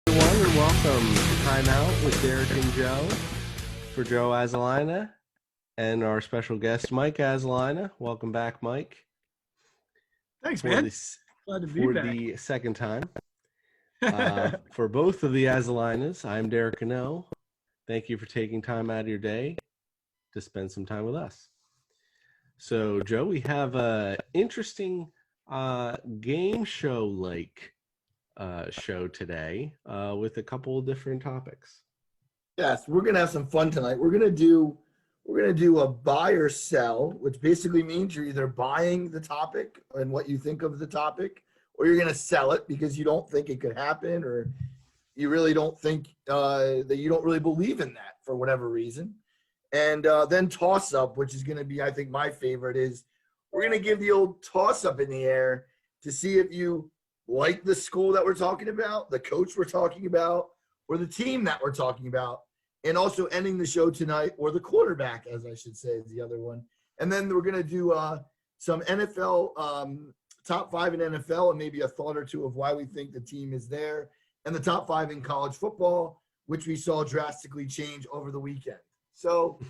everyone, and welcome to Time Out with Derek and Joe. For Joe Azalina and our special guest, Mike Azalina. Welcome back, Mike. Thanks, for man. this Glad to be for back. the second time. For both of the Azalinas, I'm Derek Cano. Thank you for taking time out of your day to spend some time with us. So, Joe, we have a interesting game show-like show today with a couple of different topics. Yes, we're gonna have some fun tonight. We're gonna do a buy or sell, which basically means you're either buying the topic and what you think of the topic, or you're gonna sell it because you don't think it could happen, or you really don't think that you don't really believe in that for whatever reason. And then toss up, which is gonna be, I think, my favorite is we're gonna give the old toss up in the air to see if you like the school that we're talking about, the coach we're talking about, or the team that we're talking about. And also ending the show tonight, or the quarterback, as I should say, is the other one. And then we're going to do some NFL, top 5 in NFL, and maybe a thought or two of why we think the team is there, and the top 5 in college football, which we saw drastically change over the weekend. So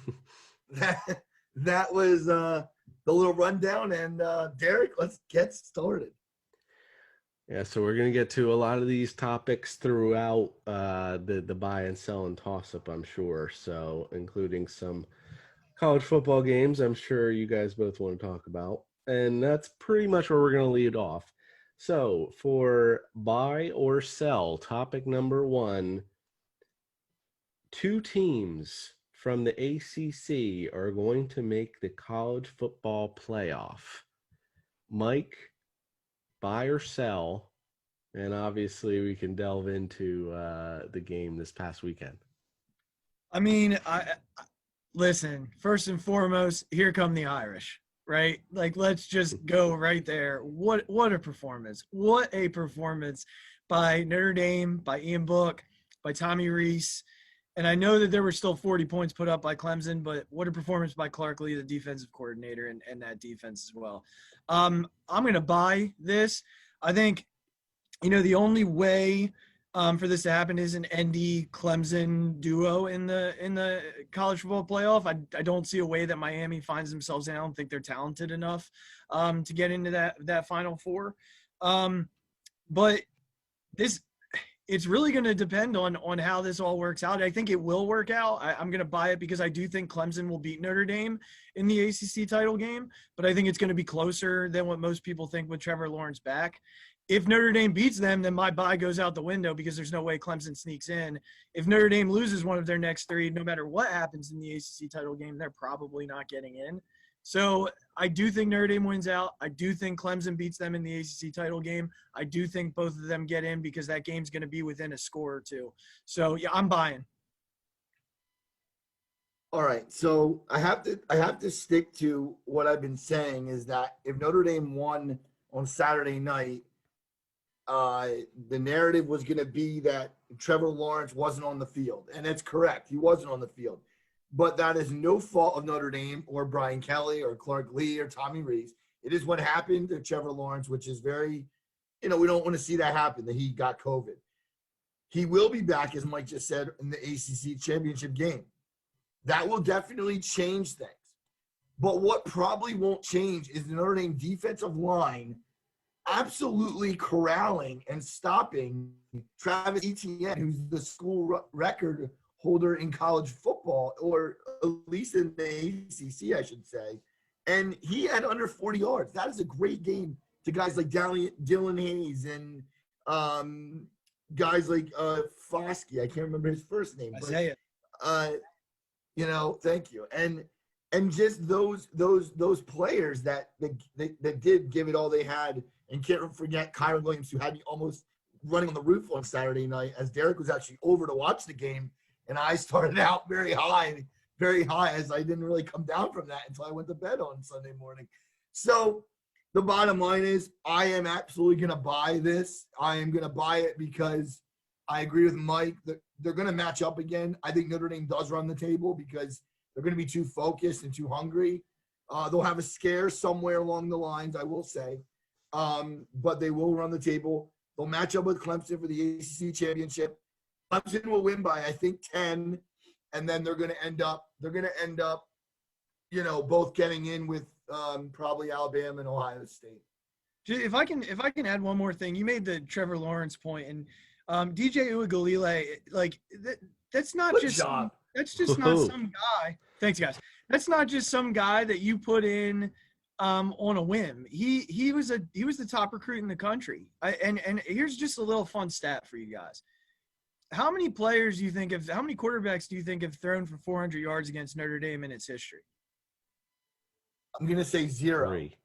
that was the little rundown. And Derek, let's get started. Yeah, so we're going to get to a lot of these topics throughout the buy and sell and toss up, I'm sure. So, including some college football games, I'm sure you guys both want to talk about. And that's pretty much where we're going to lead off. So, for buy or sell, topic number 1, 2 teams from the ACC are going to make the college football playoff. Mike, buy or sell, and obviously we can delve into the game this past weekend. I mean, I listen, first and foremost, here come the Irish, right? Like, let's just go right there. What a performance. What a performance by Notre Dame, by Ian Book, by Tommy Rees. And I know that there were still 40 points put up by Clemson, but what a performance by Clark Lee, the defensive coordinator, and that defense as well. I'm going to buy this. I think, the only way for this to happen is an ND Clemson duo in the college football playoff. I don't see a way that Miami finds themselves in. I don't think they're talented enough to get into that Final Four. But it's really going to depend on how this all works out. I think it will work out. I'm going to buy it because I do think Clemson will beat Notre Dame in the ACC title game, but I think it's going to be closer than what most people think with Trevor Lawrence back. If Notre Dame beats them, then my buy goes out the window because there's no way Clemson sneaks in. If Notre Dame loses one of their next 3, no matter what happens in the ACC title game, they're probably not getting in. So I do think Notre Dame wins out. I do think Clemson beats them in the ACC title game. I do think both of them get in because that game's going to be within a score or two. So, yeah, I'm buying. All right, so I have to stick to what I've been saying is that if Notre Dame won on Saturday night, the narrative was going to be that Trevor Lawrence wasn't on the field, and it's correct. He wasn't on the field. But that is no fault of Notre Dame or Brian Kelly or Clark Lee or Tommy Rees. It is what happened to Trevor Lawrence, which is very, we don't want to see that happen, that he got COVID. He will be back, as Mike just said, in the ACC championship game. That will definitely change things. But what probably won't change is the Notre Dame defensive line absolutely corralling and stopping Travis Etienne, who's the school record holder in college football, or at least in the ACC, I should say. And he had under 40 yards. That is a great game to guys like Dylan Hayes and guys like Foskey. I can't remember his first name. Isaiah. But, thank you. And just those players that did give it all they had. And can't forget Kyron Williams, who had me almost running on the roof on Saturday night as Derek was actually over to watch the game. And I started out very high, as I didn't really come down from that until I went to bed on Sunday morning. So the bottom line is I am absolutely going to buy this. I am going to buy it because I agree with Mike that they're going to match up again. I think Notre Dame does run the table because they're going to be too focused and too hungry. They'll have a scare somewhere along the lines, I will say. But they will run the table. They'll match up with Clemson for the ACC championship. Clemson will win by, I think, 10, and then they're going to end up, both getting in with probably Alabama and Ohio State. If I can add one more thing, you made the Trevor Lawrence point, and DJ Uiagalelei, like that's not Good just job. that's just not some guy. Thanks, guys. That's not just some guy that you put in on a whim. He was the top recruit in the country. And here's just a little fun stat for you guys. How many quarterbacks do you think have thrown for 400 yards against Notre Dame in its history? I'm going to say 0. 3.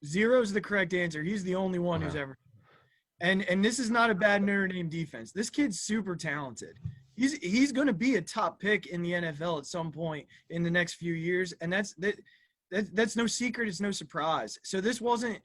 0 is the correct answer. He's the only one who's ever. And this is not a bad Notre Dame defense. This kid's super talented. He's going to be a top pick in the NFL at some point in the next few years, and that's no secret. It's no surprise. So this wasn't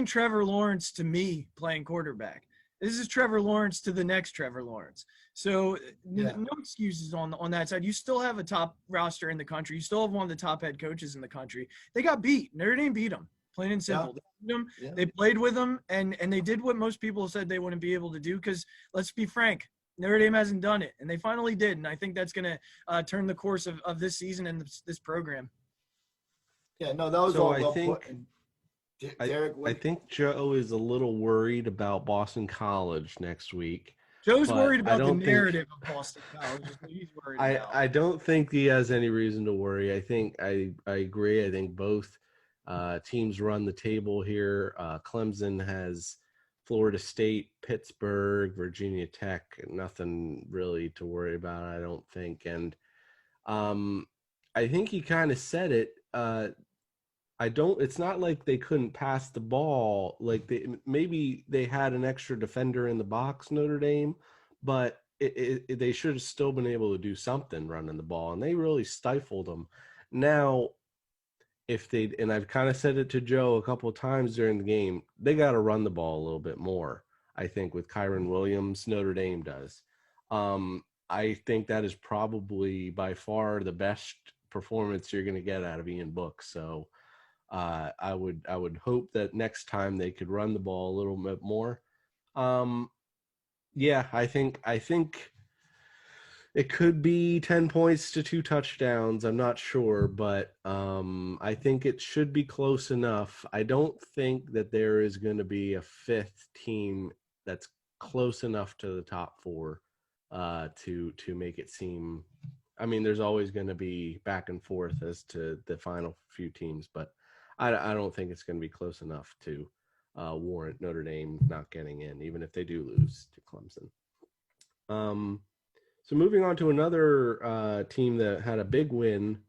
Trevor Lawrence to me playing quarterback. This is Trevor Lawrence to the next Trevor Lawrence. So no excuses on that side. You still have a top roster in the country. You still have one of the top head coaches in the country. They got beat. Notre Dame beat them. Plain and simple. Yeah. They beat them. They played with them, and they did what most people said they wouldn't be able to do because, let's be frank, Notre Dame hasn't done it, and they finally did. And I think that's going to turn the course of this season and this program. Yeah, no, that was So all I well think- put. And Derek, I think Joe is a little worried about Boston College next week. Joe's But worried I about the don't think- narrative of Boston College. is what he's worried about. I don't think he has any reason to worry. I think I agree. I think both teams run the table here. Clemson has Florida State, Pittsburgh, Virginia Tech. Nothing really to worry about, I don't think. And I think he kind of said it. It's not like they couldn't pass the ball. Like maybe they had an extra defender in the box, Notre Dame, but they should have still been able to do something running the ball, and they really stifled them. Now, and I've kind of said it to Joe a couple of times during the game, they got to run the ball a little bit more. I think with Kyron Williams, Notre Dame does. I think that is probably by far the best performance you're going to get out of Ian Book. So I would hope that next time they could run the ball a little bit more. I think it could be 10 points to 2 touchdowns. I'm not sure, but I think it should be close enough. I don't think that there is going to be a 5th team that's close enough to the top 4 to make it seem. I mean, there's always going to be back and forth as to the final few teams, but I don't think it's going to be close enough to warrant Notre Dame not getting in, even if they do lose to Clemson. So moving on to another team that had a big win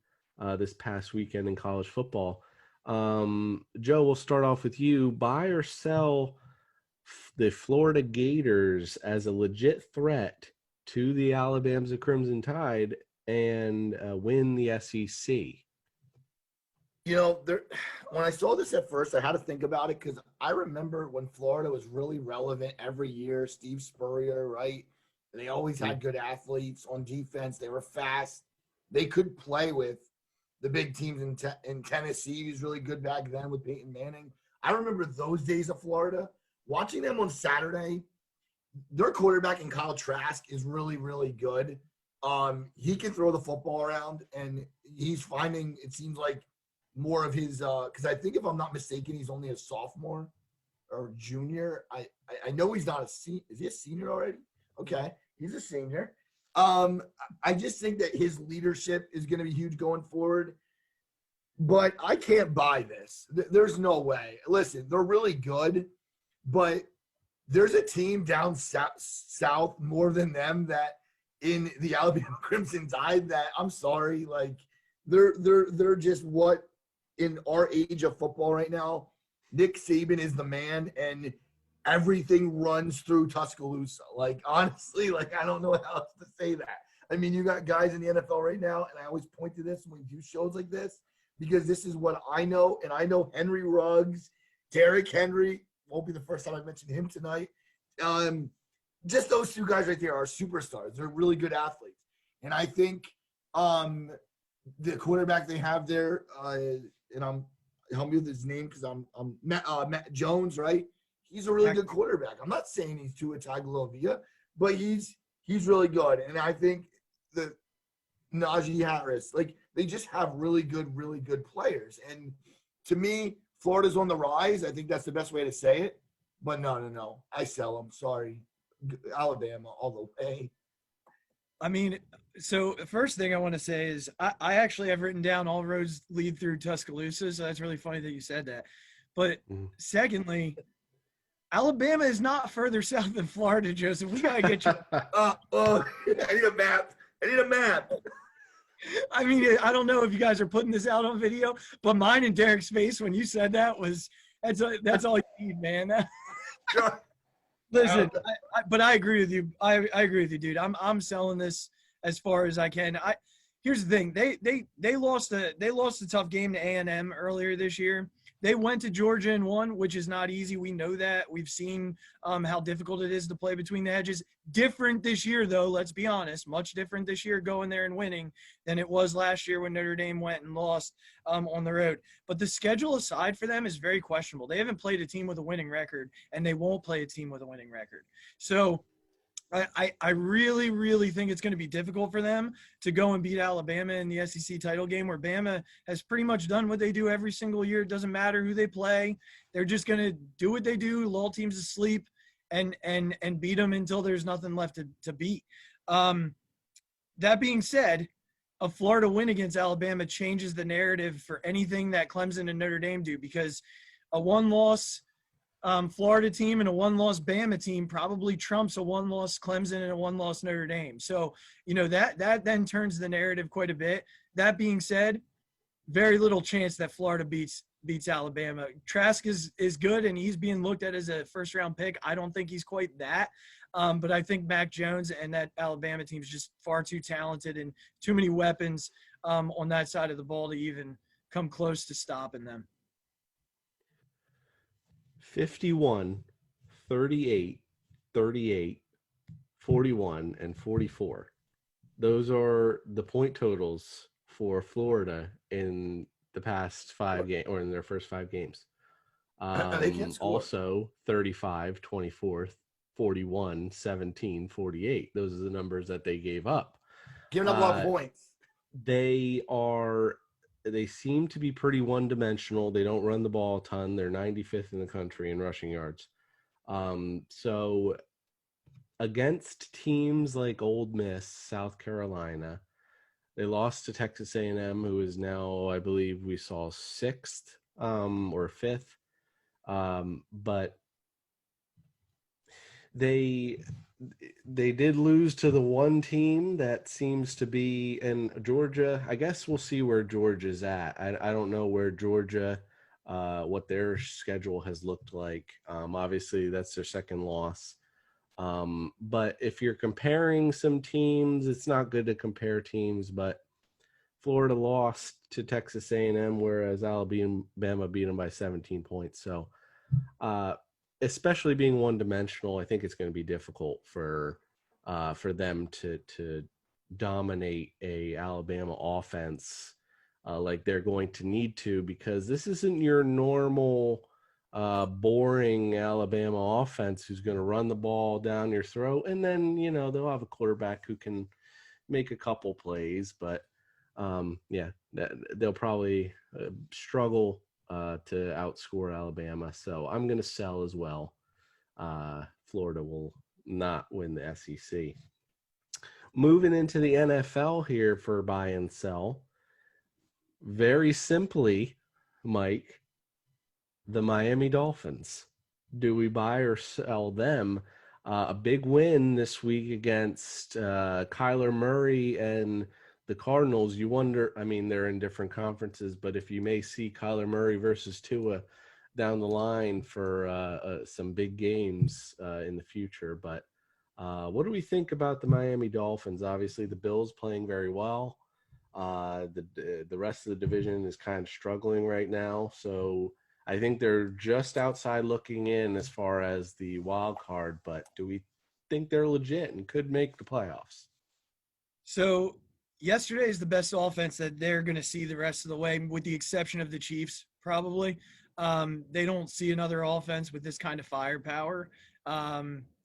this past weekend in college football. Joe, we'll start off with you. Buy or sell the Florida Gators as a legit threat to the Alabama Crimson Tide and win the SEC? When I saw this at first, I had to think about it because I remember when Florida was really relevant every year. Steve Spurrier, right? They always had good athletes on defense. They were fast. They could play with the big teams in Tennessee. He was really good back then with Peyton Manning. I remember those days of Florida. Watching them on Saturday, their quarterback in Kyle Trask is really, really good. He can throw the football around, and he's finding, it seems like, more of his because I think, if I'm not mistaken, he's only a sophomore or junior. I know he's not a senior. Is he a senior already? Okay, he's a senior. I just think that his leadership is going to be huge going forward. But I can't buy this. There's no way. Listen, they're really good, but there's a team down south more than them that in the Alabama Crimson Tide that, I'm sorry, like they're just what in our age of football right now. Nick Saban is the man, and everything runs through Tuscaloosa. Like, honestly, like, I don't know how else to say that. I mean, you got guys in the NFL right now, and I always point to this when we do shows like this, because this is what I know, and I know Henry Ruggs, Derrick Henry, won't be the first time I mentioned him tonight. Just those two guys right there are superstars. They're really good athletes. And I think the quarterback they have there, and help me with his name because I'm Matt Jones, right? He's a really good quarterback. I'm not saying he's Tua Tagovailoa, but he's He's really good. And I think the Najee Harris, like they just have really good players. And to me, Florida's on the rise. I think that's the best way to say it. But no. I sell them. Sorry. Alabama all the way. I mean, so the first thing I want to say is I actually have written down all roads lead through Tuscaloosa, so that's really funny that you said that. But secondly, Alabama is not further south than Florida, Joseph. We gotta get you. I need a map. I mean, I don't know if you guys are putting this out on video, but mine and Derek's face when you said that was that's all you need, man. Listen, but I agree with you. I agree with you, dude. I'm selling this as far as I can. Here's the thing. They lost a tough game to A&M earlier this year. They went to Georgia and won, which is not easy. We know that. We've seen how difficult it is to play between the edges. Different this year, though, let's be honest. Much different this year going there and winning than it was last year when Notre Dame went and lost on the road. But the schedule aside for them is very questionable. They haven't played a team with a winning record, and they won't play a team with a winning record. So I really, really think it's going to be difficult for them to go and beat Alabama in the SEC title game, where Bama has pretty much done what they do every single year. It doesn't matter who they play. They're just going to do what they do, lull teams to sleep, and beat them until there's nothing left to beat. That being said, a Florida win against Alabama changes the narrative for anything that Clemson and Notre Dame do, because a one-loss Florida team and a one-loss Bama team probably trumps a one-loss Clemson and a one-loss Notre Dame. So, that then turns the narrative quite a bit. That being said, very little chance that Florida beats Alabama. Trask is good, and he's being looked at as a first-round pick. I don't think he's quite that. But I think Mac Jones and that Alabama team is just far too talented and too many weapons on that side of the ball to even come close to stopping them. 51, 38, 38, 41, and 44. Those are the point totals for Florida in the past 5 games, or in their first 5 games. Also 35, 24, 41, 17, 48. Those are the numbers that they gave up. Giving up a lot of points. They seem to be pretty one-dimensional. They don't run the ball a ton. They're 95th in the country in rushing yards. So against teams like Ole Miss, South Carolina, they lost to Texas A&M, who is now, I believe we saw 6th or 5th. But they did lose to the one team that seems to be in Georgia. I guess we'll see where Georgia's at. I don't know where Georgia, what their schedule has looked like. Obviously, that's their second loss. But if you're comparing some teams, it's not good to compare teams. But Florida lost to Texas A&M, whereas Alabama beat them by 17 points. So, especially being one-dimensional, I think it's going to be difficult for them to dominate a Alabama offense like they're going to need to, because this isn't your normal boring Alabama offense who's going to run the ball down your throat, and then they'll have a quarterback who can make a couple plays, but they'll probably struggle to outscore Alabama. So I'm going to sell as well. Florida will not win the SEC. Moving into the NFL here for buy and sell. Very simply, Mike, the Miami Dolphins. Do we buy or sell them? A big win this week against Kyler Murray and the Cardinals. You wonder, they're in different conferences, but if you may see Kyler Murray versus Tua down the line for some big games in the future. But what do we think about the Miami Dolphins? Obviously, the Bills playing very well. The rest of the division is kind of struggling right now. So I think they're just outside looking in as far as the wild card. But do we think they're legit and could make the playoffs? So yesterday is the best offense that they're going to see the rest of the way, with the exception of the Chiefs, probably. They don't see another offense with this kind of firepower.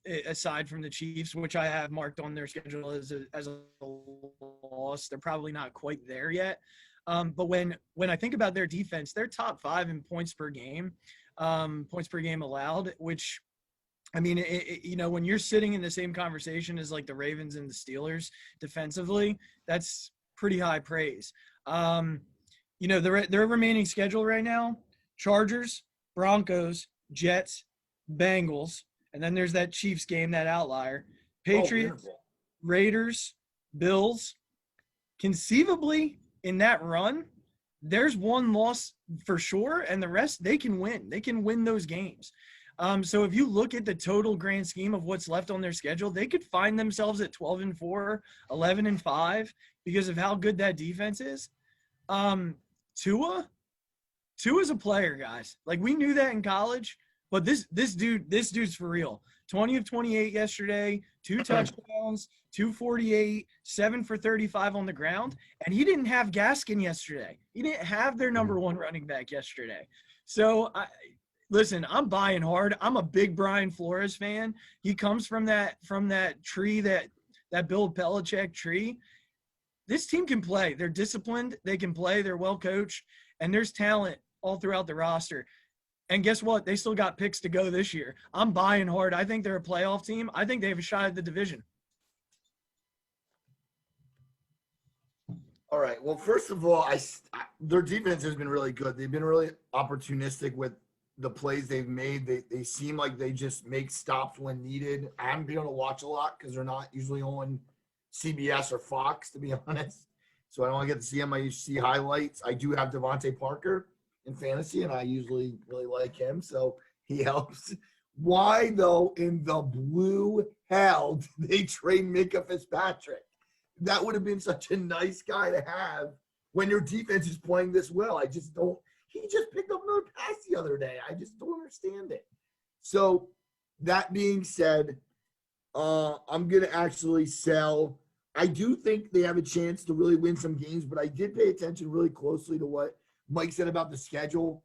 aside from the Chiefs, which I have marked on their schedule as a loss. They're probably not quite there yet. But when I think about their defense, they're top 5 in points per game allowed, which, I mean, when you're sitting in the same conversation as like the Ravens and the Steelers defensively, that's pretty high praise. Their remaining schedule right now: Chargers, Broncos, Jets, Bengals, and then there's that Chiefs game, that outlier. Patriots, Raiders, Bills. Conceivably, in that run, there's one loss for sure, and the rest they can win. They can win those games. So if you look at the total grand scheme of what's left on their schedule, they could find themselves at 12-4, 11-5 because of how good that defense is. Tua's a player, guys. Like, we knew that in college, but this dude's for real. 20 of 28 yesterday, 2 touchdowns, 248, 7 for 35 on the ground, and he didn't have Gaskin yesterday. He didn't have their number 1 running back yesterday. So listen, I'm buying hard. I'm a big Brian Flores fan. He comes from that tree, that Bill Belichick tree. This team can play. They're disciplined. They can play. They're well coached, and there's talent all throughout the roster. And guess what? They still got picks to go this year. I'm buying hard. I think they're a playoff team. I think they have a shot at the division. All right. Well, first of all, their defense has been really good. They've been really opportunistic with the plays they've made. They seem like they just make stops when needed. I haven't been able to watch a lot because they're not usually on CBS or Fox, to be honest. So I don't want to get to see them. I used to see highlights. I do have Devontae Parker in fantasy, and I usually really like him, so he helps. Why, though, in the blue hell did they trade Minkah Fitzpatrick? That would have been such a nice guy to have when your defense is playing this well. I just don't – he just picked up another pass the other day. I just don't understand it. So that being said, I'm going to actually sell. I do think they have a chance to really win some games, but I did pay attention really closely to what Mike said about the schedule.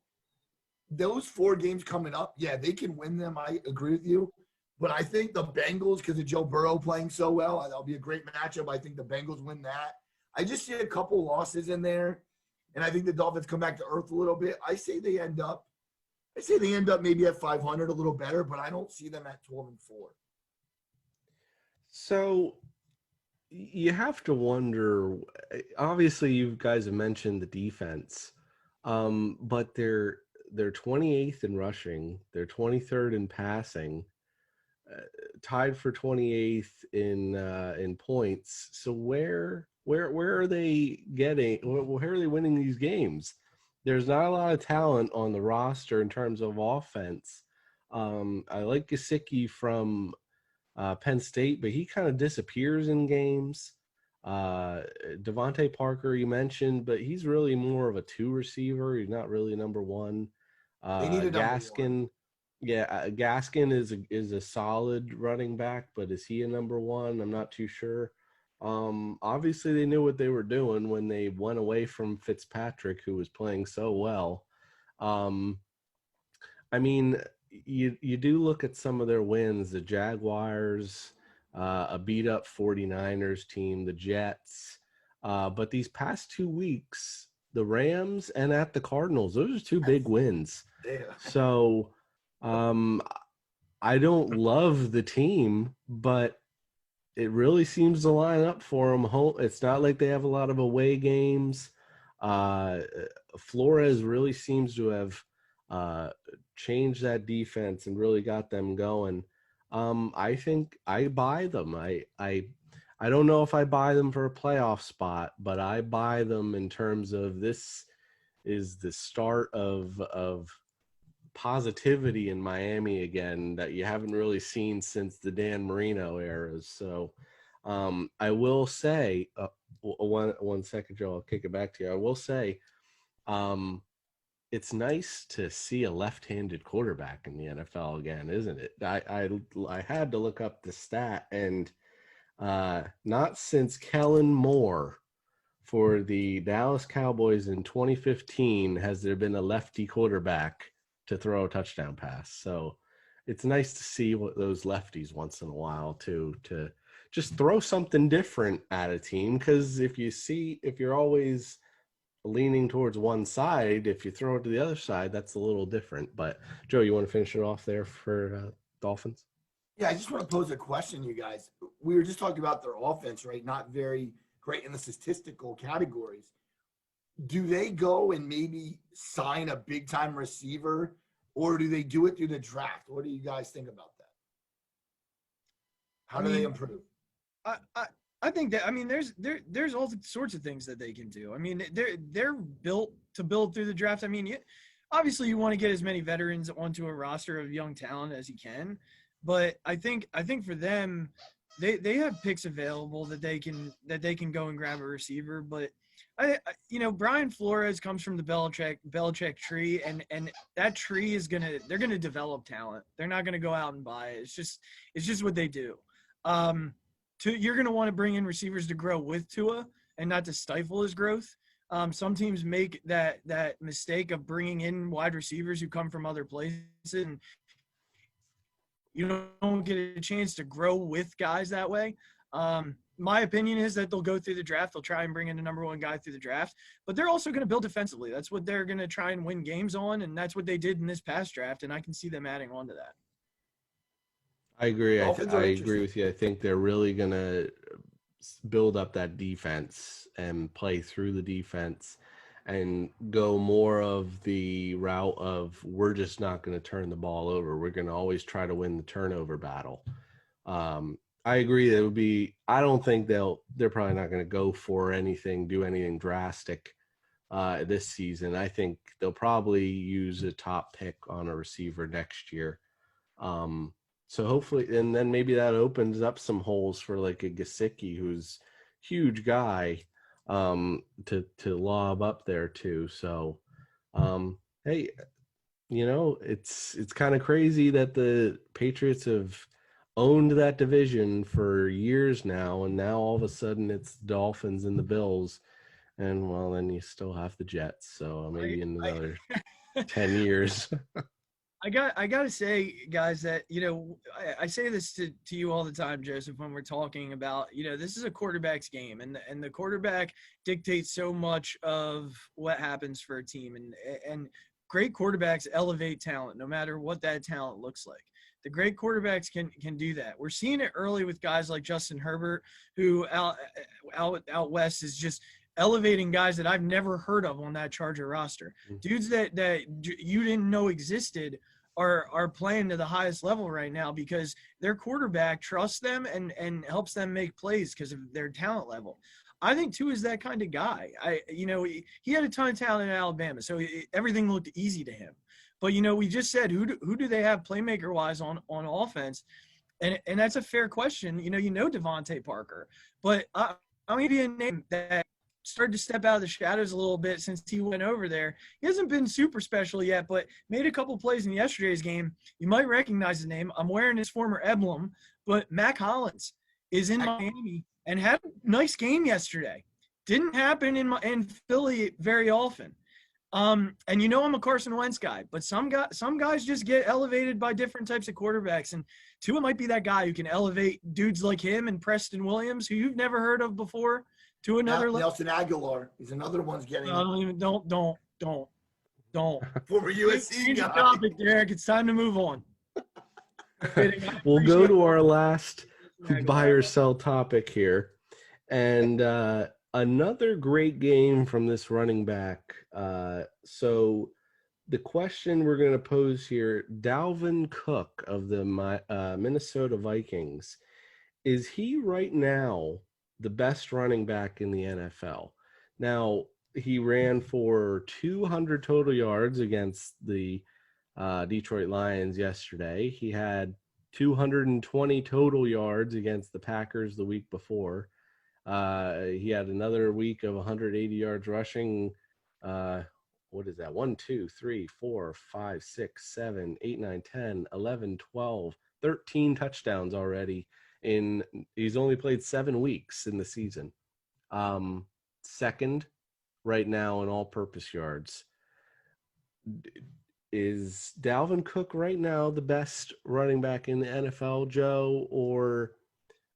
Those 4 games coming up, yeah, they can win them. I agree with you. But I think the Bengals, because of Joe Burrow playing so well, that'll be a great matchup. I think the Bengals win that. I just see a couple losses in there, and I think the Dolphins come back to earth a little bit. I say they end up maybe at 500, a little better, but I don't see them at 12-4. So you have to wonder, obviously you guys have mentioned the defense, but they're 28th in rushing, they're 23rd in passing, tied for 28th in points. So where are they getting? Where are they winning these games? There's not a lot of talent on the roster in terms of offense. I like Gesicki from Penn State, but he kind of disappears in games. Devontae Parker, you mentioned, but he's really more of a 2 receiver. He's not really number 1. They need a Gaskin. Yeah, Gaskin is a solid running back, but is he a number 1? I'm not too sure. Obviously they knew what they were doing when they went away from Fitzpatrick, who was playing so well. I mean, you do look at some of their wins, the Jaguars, a beat up 49ers team, the Jets, but these past 2 weeks, the Rams and at the Cardinals, those are 2 big wins. Yeah. So I don't love the team, but it really seems to line up for them. It's not like they have a lot of away games. Flores really seems to have changed that defense and really got them going. I think I buy them. I don't know if I buy them for a playoff spot, but I buy them in terms of this is the start of positivity in Miami again that you haven't really seen since the Dan Marino eras. So I will say, one second, Joe, I'll kick it back to you. I will say it's nice to see a left-handed quarterback in the NFL again, isn't it? I had to look up the stat, and not since Kellen Moore for the Dallas Cowboys in 2015 has there been a lefty quarterback to throw a touchdown pass. So it's nice to see what those lefties once in a while too, to just throw something different at a team. Because if you're always leaning towards one side, if you throw it to the other side, that's a little different. But Joe, you want to finish it off there for Dolphins? Yeah, I just want to pose a question, you guys. We were just talking about their offense, right? Not very great in the statistical categories. Do they go and maybe sign a big time receiver, or do they do it through the draft? What do you guys think about that? How do they improve? I, I I think that, I mean, there's all sorts of things that they can do. I mean, they're built to build through the draft. I mean, obviously you want to get as many veterans onto a roster of young talent as you can, but I think for them, they have picks available that they can go and grab a receiver. But Brian Flores comes from the Belichick tree, and that tree they're gonna develop talent. They're not gonna go out and buy it. It's just what they do. You're going to want to bring in receivers to grow with Tua and not to stifle his growth. Some teams make that mistake of bringing in wide receivers who come from other places, and you don't get a chance to grow with guys that way. My opinion is that they'll go through the draft. They'll try and bring in the number one guy through the draft, but they're also going to build defensively. That's what they're going to try and win games on, and that's what they did in this past draft, and I can see them adding on to that. I agree. I Dolphins are agree with you. I think they're really going to build up that defense and play through the defense and go more of the route of we're just not going to turn the ball over. We're going to always try to win the turnover battle. I agree. It would be. I don't think they're probably not going to go for do anything drastic this season. I think they'll probably use a top pick on a receiver next year. So hopefully, and then maybe that opens up some holes for like a Gesicki, who's huge guy, to lob up there too. So, hey, it's kind of crazy that the Patriots have owned that division for years now, and now all of a sudden it's Dolphins and the Bills, and well, then you still have the Jets. So maybe in another 10 years. I got to say, guys, that, I say this to you all the time, Joseph, when we're talking about, this is a quarterback's game, and the quarterback dictates so much of what happens for a team, and great quarterbacks elevate talent, no matter what that talent looks like. The great quarterbacks can do that. We're seeing it early with guys like Justin Herbert, who out west is just elevating guys that I've never heard of on that Charger roster. Dudes that you didn't know existed are playing to the highest level right now because their quarterback trusts them and helps them make plays because of their talent level. I think Tua is that kind of guy. He had a ton of talent in Alabama, so everything looked easy to him. But we just said who do they have playmaker wise on offense, and that's a fair question. Devontae Parker, but I'm gonna give you a name that started to step out of the shadows a little bit since he went over there. He hasn't been super special yet, but made a couple plays in yesterday's game. You might recognize his name. I'm wearing his former emblem, but Mac Hollins is in Miami and had a nice game yesterday. Didn't happen in Philly very often. And I'm a Carson Wentz guy, but some guys just get elevated by different types of quarterbacks, and Tua might be that guy who can elevate dudes like him and Preston Williams, who you've never heard of before, to another level. Nelson Aguilar. He's another one's getting. Don't. Former USC Change the guy. topic, Derek. It's time to move on. We'll go to our last buy or sell topic here, and another great game from this running back. So the question we're going to pose here: Dalvin Cook of the Minnesota Vikings, is he right now the best running back in the NFL? Now, he ran for 200 total yards against the Detroit Lions yesterday. He had 220 total yards against the Packers the week before. He had another week of 180 yards rushing. What is that? 1, 2, 3, 4, 5, 6, 7, 8, 9, 10, 11, 12, 13 touchdowns already. He's only played 7 weeks in the season. Second right now in all-purpose yards. is Dalvin Cook right now the best running back in the NFL, Joe, or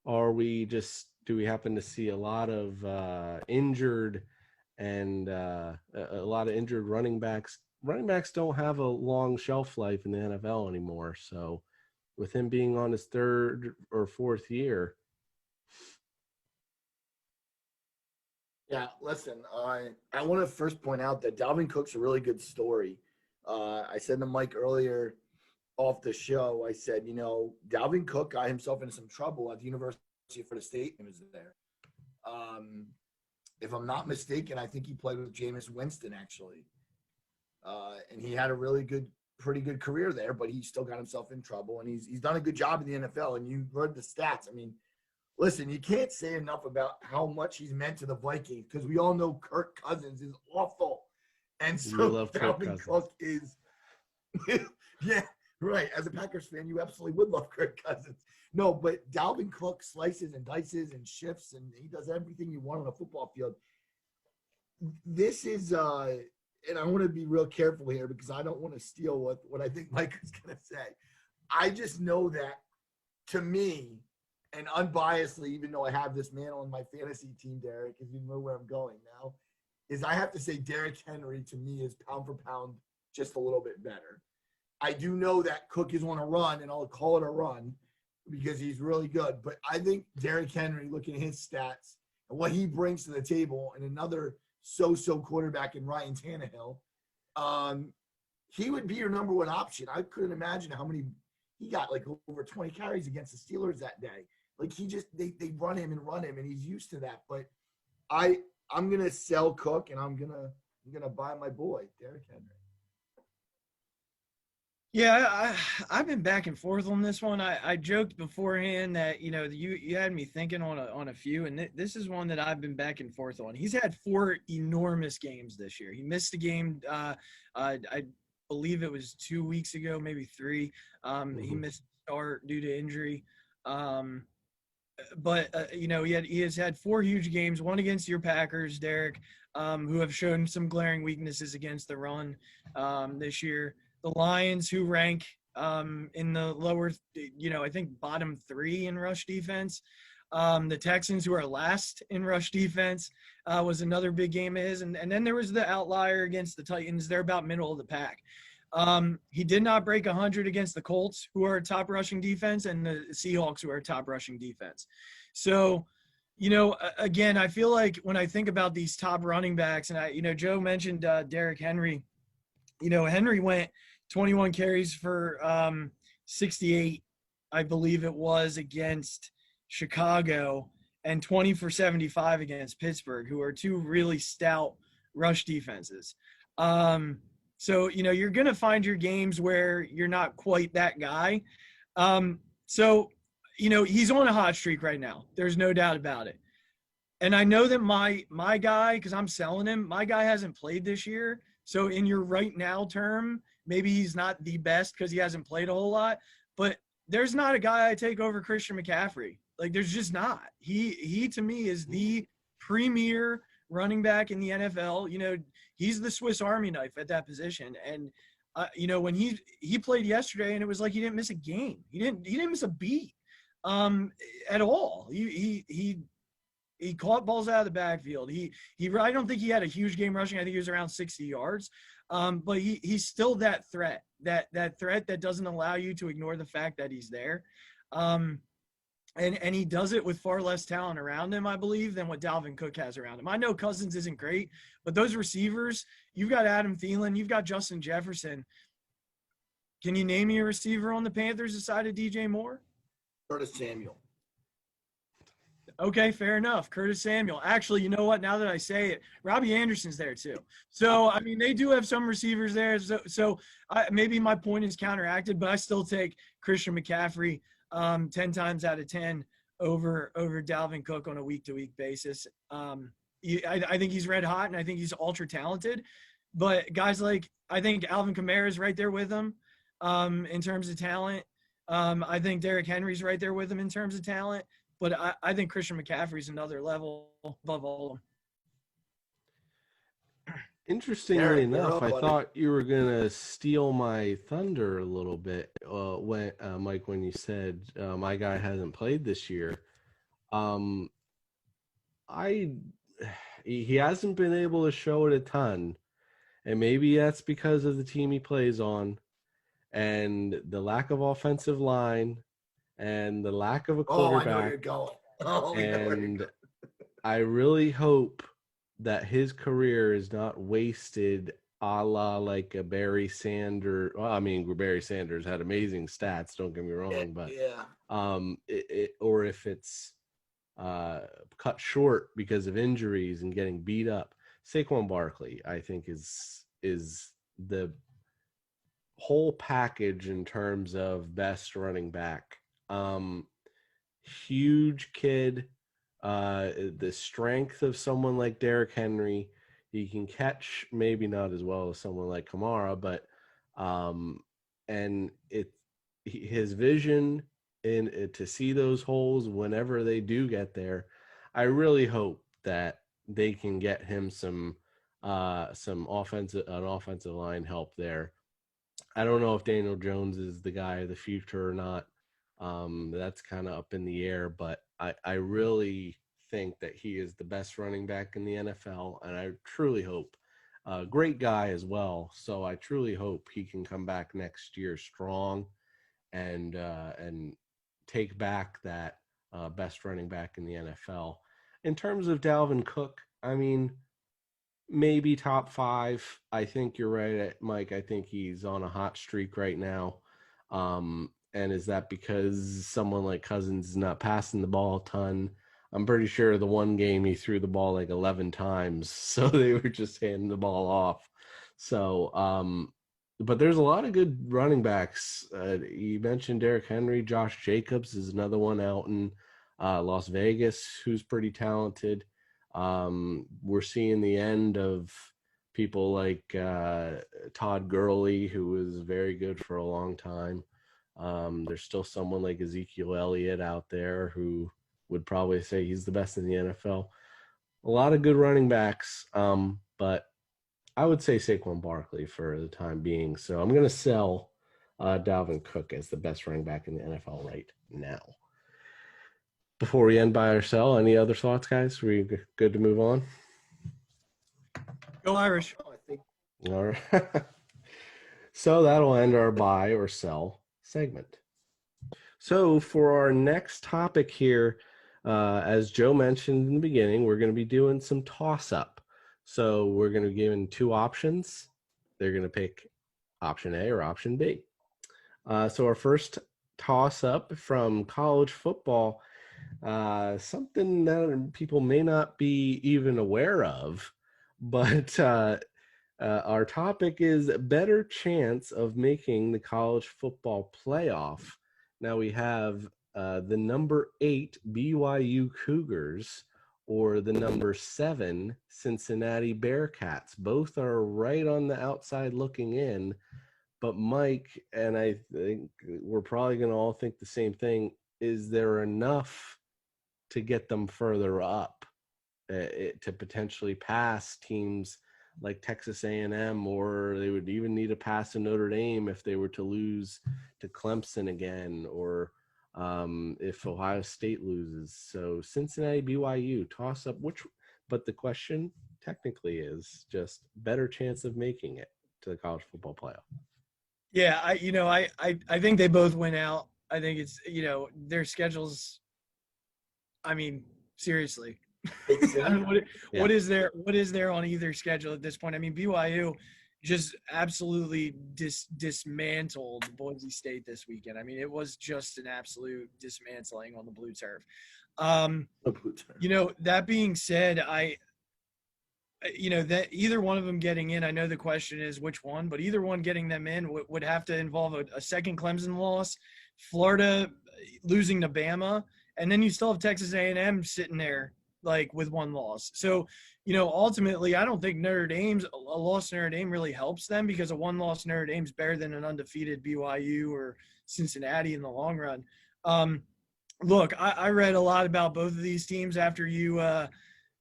do we happen to see a lot of injured and a lot of injured running backs? Running backs don't have a long shelf life in the NFL anymore. So with him being on his third or fourth year. Yeah, listen, I want to first point out that Dalvin Cook's a really good story. I said to Mike earlier off the show, I said, Dalvin Cook got himself into some trouble at the University of Florida State and was there. If I'm not mistaken, I think he played with Jameis Winston, actually. And he had a pretty good career there, but he still got himself in trouble. And he's done a good job in the NFL. And you heard the stats. I mean, listen, you can't say enough about how much he's meant to the Vikings because we all know Kirk Cousins is awful. And so Dalvin Cook is – yeah, right. As a Packers fan, you absolutely would love Kirk Cousins. No, but Dalvin Cook slices and dices and shifts, and he does everything you want on a football field. This is and I want to be real careful here because I don't want to steal what I think Mike is going to say. I just know that, to me, and unbiasedly, even though I have this man on my fantasy team, Derek, because you know where I'm going now, is I have to say Derrick Henry, to me, is pound for pound just a little bit better. I do know that Cook is on a run, and I'll call it a run because he's really good. But I think Derrick Henry, looking at his stats and what he brings to the table, and another so-so quarterback in Ryan Tannehill, he would be your number one option. I couldn't imagine how many he got, like over 20 carries against the Steelers that day. Like they run him, and he's used to that. But I'm gonna sell Cook, and I'm gonna buy my boy Derrick Henry. Yeah, I've been back and forth on this one. I joked beforehand that you had me thinking on a few, and this is one that I've been back and forth on. He's had 4 enormous games this year. He missed a game. I believe it was 2 weeks ago, maybe 3. He missed the start due to injury. But he has had 4 huge games. One against your Packers, Derek, who have shown some glaring weaknesses against the run this year. The Lions, who rank in the lower, I think bottom 3 in rush defense. The Texans, who are last in rush defense, was another big game of his. And then there was the outlier against the Titans. They're about middle of the pack. He did not break 100 against the Colts, who are a top rushing defense, and the Seahawks, who are a top rushing defense. So, again, I feel like when I think about these top running backs, and Joe mentioned Derrick Henry. Henry went 21 carries for 68, I believe it was, against Chicago, and 20 for 75 against Pittsburgh, who are 2 really stout rush defenses. So, you're going to find your games where you're not quite that guy. So, he's on a hot streak right now. There's no doubt about it. And I know that my guy, because I'm selling him, my guy hasn't played this year. So in your right now term, maybe he's not the best because he hasn't played a whole lot. But there's not a guy I take over Christian McCaffrey. Like, there's just not. He to me is the premier running back in the NFL. He's the Swiss Army knife at that position. And when he played yesterday, and it was like he didn't miss a game. He didn't miss a beat at all. He caught balls out of the backfield. I don't think he had a huge game rushing. I think he was around 60 yards. But he's still that threat, that threat that doesn't allow you to ignore the fact that he's there. And he does it with far less talent around him, I believe, than what Dalvin Cook has around him. I know Cousins isn't great, but those receivers, you've got Adam Thielen, you've got Justin Jefferson. Can you name me a receiver on the Panthers aside of DJ Moore? Curtis Samuel. Okay, fair enough. Curtis Samuel. Actually, you know what? Now that I say it, Robbie Anderson's there too. So, I mean, they do have some receivers there. So maybe my point is counteracted, but I still take Christian McCaffrey 10 times out of 10 over Dalvin Cook on a week-to-week basis. I think he's red hot, and I think he's ultra talented. But guys like, I think Alvin Kamara is right there with him in terms of talent. I think Derrick Henry's right there with him in terms of talent. But I think Christian McCaffrey's another level above all of them. Interestingly Derek, you're enough, up, I buddy. thought you were gonna steal my thunder a little bit, when Mike, when you said my guy hasn't played this year. Um, I he hasn't been able to show it a ton, and maybe that's because of the team he plays on and the lack of offensive line and the lack of a Oh, I know where quarterback. you're going. Oh, we know where you're And going. I really hope that his career is not wasted a la like a Barry Sanders. Well, I mean, Barry Sanders had amazing stats, don't get me wrong, but Yeah. or if it's cut short because of injuries and getting beat up. Saquon Barkley, I think, is the whole package in terms of best running back. Huge kid, the strength of someone like Derrick Henry. He can catch, maybe not as well as someone like Kamara, but and his vision in to see those holes whenever they do get there. I really hope that they can get him some offensive line help there. I don't know if Daniel Jones is the guy of the future or not. That's kind of up in the air, but I really think that he is the best running back in the NFL, and I truly hope, great guy as well. So I truly hope he can come back next year strong and take back that best running back in the NFL. In terms of Dalvin Cook, I mean, maybe top five. I think you're right, Mike. I think he's on a hot streak right now. And is that because someone like Cousins is not passing the ball a ton? I'm pretty sure the one game he threw the ball like 11 times, so they were just handing the ball off. So, but there's a lot of good running backs. You mentioned Derrick Henry. Josh Jacobs is another one out in Las Vegas who's pretty talented. We're seeing the end of people like Todd Gurley, who was very good for a long time. There's still someone like Ezekiel Elliott out there who would probably say he's the best in the NFL. A lot of good running backs, but I would say Saquon Barkley for the time being. So I'm going to sell Dalvin Cook as the best running back in the NFL right now. Before we end buy or sell, any other thoughts, guys? Are we good to move on? Go Irish. Oh, I think All right. So that'll end our buy or sell segment. So for our next topic here, as Joe mentioned in the beginning, we're going to be doing some toss-up. So we're going to be given two options. They're going to pick option A or option B. So our first toss-up from college football, something that people may not be even aware of, but our topic is better chance of making the college football playoff. Now we have the number 8 BYU Cougars or the number 7 Cincinnati Bearcats. Both are right on the outside looking in. But Mike, and I think we're probably going to all think the same thing, is there enough to get them further up to potentially pass teams like Texas A&M, or they would even need to pass to Notre Dame if they were to lose to Clemson again, or if Ohio State loses. So Cincinnati, BYU, toss up which, but the question technically is just better chance of making it to the college football playoff. Yeah, I think they both went out. I think it's, their schedules. I mean, seriously. I mean, what is there on either schedule at this point? I mean, BYU just absolutely dismantled Boise State this weekend. I mean, it was just an absolute dismantling on the blue turf. That being said, that either one of them getting in, I know the question is which one, but either one getting them in would have to involve a second Clemson loss, Florida losing to Bama, and then you still have Texas A&M sitting there like with one loss. So, ultimately, I don't think a loss to Notre Dame really helps them, because a one-loss Notre Dame's better than an undefeated BYU or Cincinnati in the long run. Look, I read a lot about both of these teams after you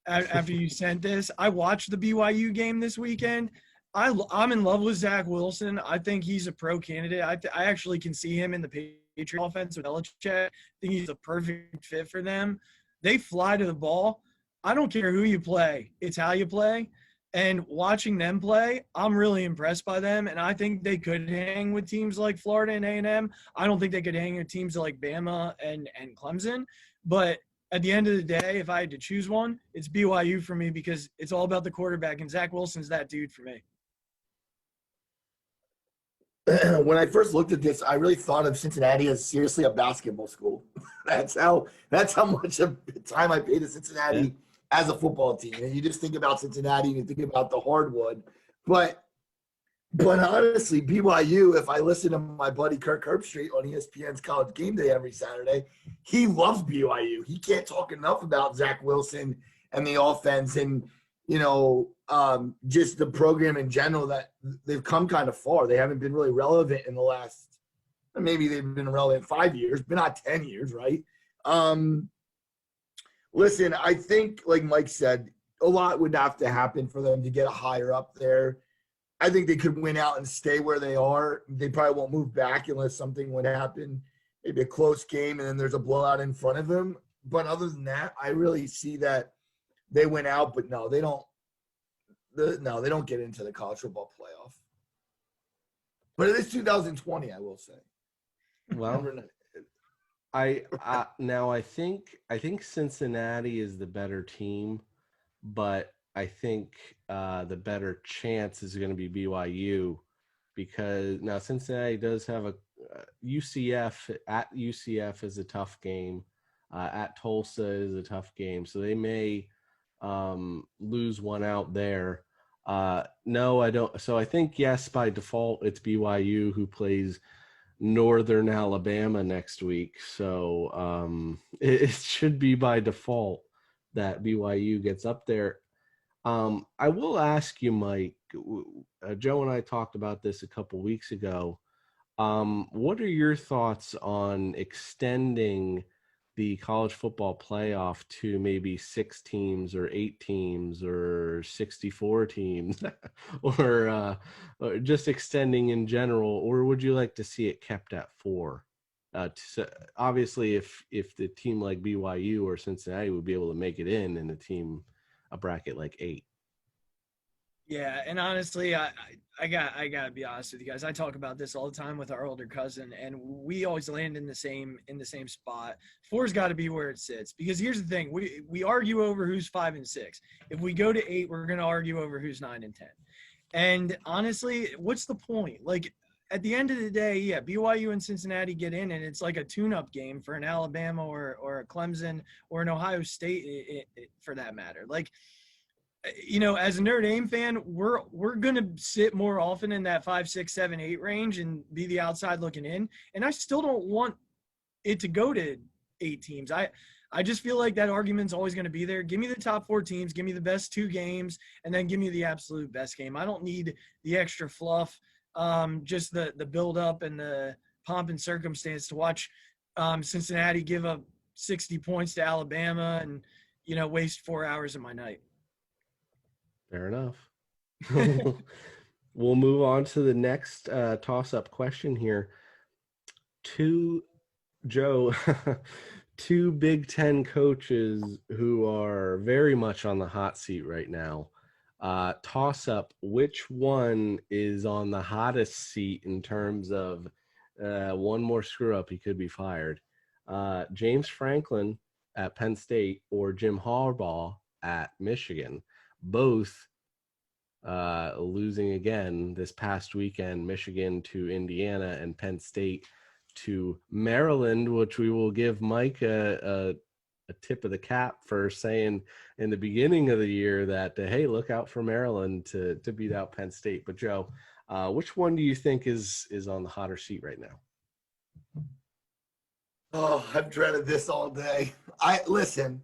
after you sent this. I watched the BYU game this weekend. I'm in love with Zach Wilson. I think he's a pro candidate. I actually can see him in the Patriot offense with Belichick. I think he's a perfect fit for them. They fly to the ball. I don't care who you play. It's how you play. And watching them play, I'm really impressed by them. And I think they could hang with teams like Florida and A&M. I don't think they could hang with teams like Bama and Clemson. But at the end of the day, if I had to choose one, it's BYU for me because it's all about the quarterback. And Zach Wilson's that dude for me. When I first looked at this, I really thought of Cincinnati as seriously a basketball school. That's how much of time I paid to Cincinnati as a football team. And you just think about Cincinnati and you think about the hardwood. But honestly, BYU, if I listen to my buddy Kirk Herbstreit on ESPN's College Game Day every Saturday, he loves BYU. He can't talk enough about Zach Wilson and the offense and, just the program in general, that they've come kind of far. They haven't been really relevant in the last, maybe they've been relevant 5 years, but not 10 years, right? Listen, I think, like Mike said, a lot would have to happen for them to get higher up there. I think they could win out and stay where they are. They probably won't move back unless something would happen, maybe a close game and then there's a blowout in front of them. But other than that, I really see that they went out, but no, they don't. No, they don't get into the college football playoff. But it is 2020, I will say. Well, I think Cincinnati is the better team, but I think the better chance is going to be BYU because now Cincinnati does have a UCF. At UCF is a tough game. At Tulsa is a tough game, so they may lose one out there. No, I don't. So I think, yes, by default, it's BYU who plays Northern Alabama next week. So it should be by default that BYU gets up there. I will ask you, Mike, Joe and I talked about this a couple weeks ago. What are your thoughts on extending the college football playoff to maybe 6 teams or 8 teams or 64 teams or just extending in general, or would you like to see it kept at 4? Obviously, if the team like BYU or Cincinnati would be able to make it in a bracket like 8. Yeah, and honestly, I gotta be honest with you guys. I talk about this all the time with our older cousin, and we always land in the same spot. 4's got to be where it sits because here's the thing: we argue over who's 5 and 6. If we go to 8, we're gonna argue over who's 9 and 10. And honestly, what's the point? Like at the end of the day, yeah, BYU and Cincinnati get in, and it's like a tune-up game for an Alabama or a Clemson or an Ohio State, for that matter. Like, as a Notre Dame fan, we're going to sit more often in that 5, 6, 7, 8 range and be the outside looking in. And I still don't want it to go to 8 teams. I just feel like that argument's always going to be there. Give me the top 4 teams, give me the best 2 games, and then give me the absolute best game. I don't need the extra fluff, just the build up and the pomp and circumstance to watch Cincinnati give up 60 points to Alabama and, waste 4 hours of my night. Fair enough. We'll move on to the next toss-up question here. Two Big Ten coaches who are very much on the hot seat right now. Toss-up, which one is on the hottest seat in terms of one more screw-up, he could be fired? James Franklin at Penn State or Jim Harbaugh at Michigan? Both losing again this past weekend, Michigan to Indiana and Penn State to Maryland, which we will give Mike a tip of the cap for saying in the beginning of the year that, hey, look out for Maryland to beat out Penn State. But Joe, which one do you think is on the hotter seat right now? Oh, I've dreaded this all day. Listen,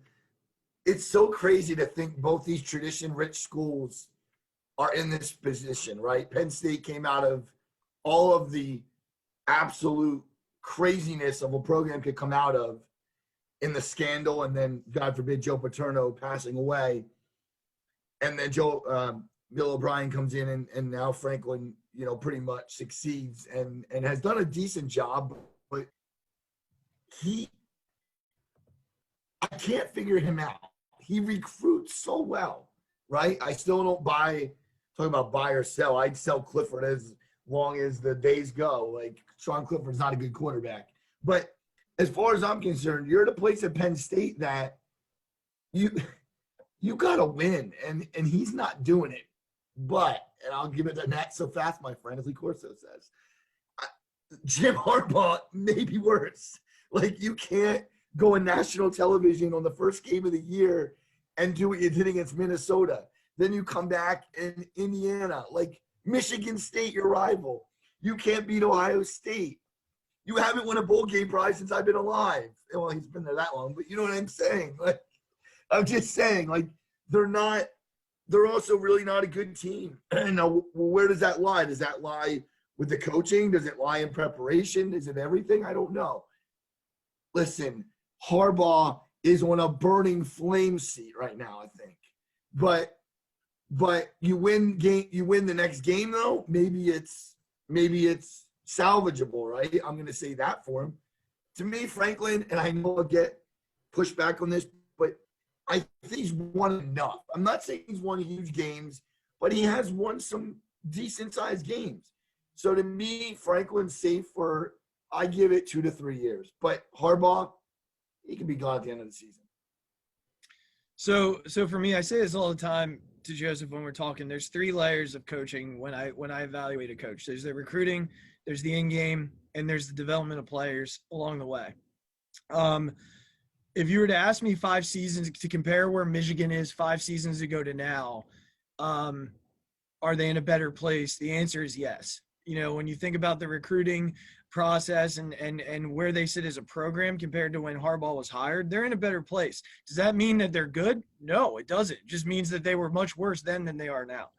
it's so crazy to think both these tradition-rich schools are in this position, right? Penn State came out of all of the absolute craziness of a program could come out of in the scandal, and then God forbid Joe Paterno passing away, and then Bill O'Brien comes in, and now Franklin, pretty much succeeds and has done a decent job, but I can't figure him out. He recruits so well, right? I still don't talking about buy or sell. I'd sell Clifford as long as the days go. Like, Sean Clifford's not a good quarterback. But as far as I'm concerned, you're at a place at Penn State that you got to win, and he's not doing it. But, and I'll give it to Nat so fast, my friend, as Lee Corso says, Jim Harbaugh may be worse. Like, you can't go on national television on the first game of the year and do what you did against Minnesota. Then you come back in Indiana, like Michigan State, your rival. You can't beat Ohio State. You haven't won a bowl game probably since I've been alive. Well, he's been there that long, but you know what I'm saying? Like, I'm just saying, like, they're also really not a good team. And now, where does that lie? Does that lie with the coaching? Does it lie in preparation? Is it everything? I don't know. Listen, Harbaugh is on a burning flame seat right now, I think. But you win the next game though. Maybe it's salvageable, right? I'm going to say that for him. To me, Franklin, and I know I'll get pushed back on this, but I think he's won enough. I'm not saying he's won huge games, but he has won some decent-sized games. So to me, Franklin's safe for, I give it 2 to 3 years. But Harbaugh, he can be gone at the end of the season. So for me, I say this all the time to Joseph when we're talking. There's 3 layers of coaching when I evaluate a coach. There's the recruiting, there's the in-game, and there's the development of players along the way. If you were to ask me 5 seasons to compare where Michigan is 5 seasons ago to now, are they in a better place? The answer is yes. When you think about the recruiting process and where they sit as a program compared to when Harbaugh was hired, they're in a better place. Does that mean that they're good? No, it doesn't. It just means that they were much worse then than they are now.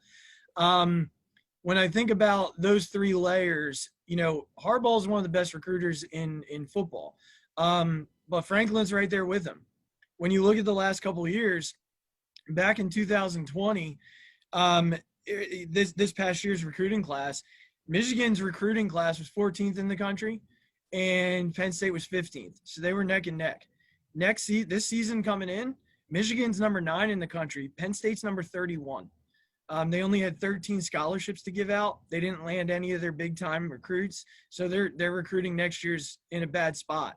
When I think about those 3 layers, Harbaugh is one of the best recruiters in football. But Franklin's right there with him. When you look at the last couple of years, back in 2020, this past year's recruiting class, Michigan's recruiting class was 14th in the country, and Penn State was 15th. So they were neck and neck. This season coming in, Michigan's number 9 in the country. Penn State's number 31. They only had 13 scholarships to give out. They didn't land any of their big-time recruits, so their recruiting next year's in a bad spot.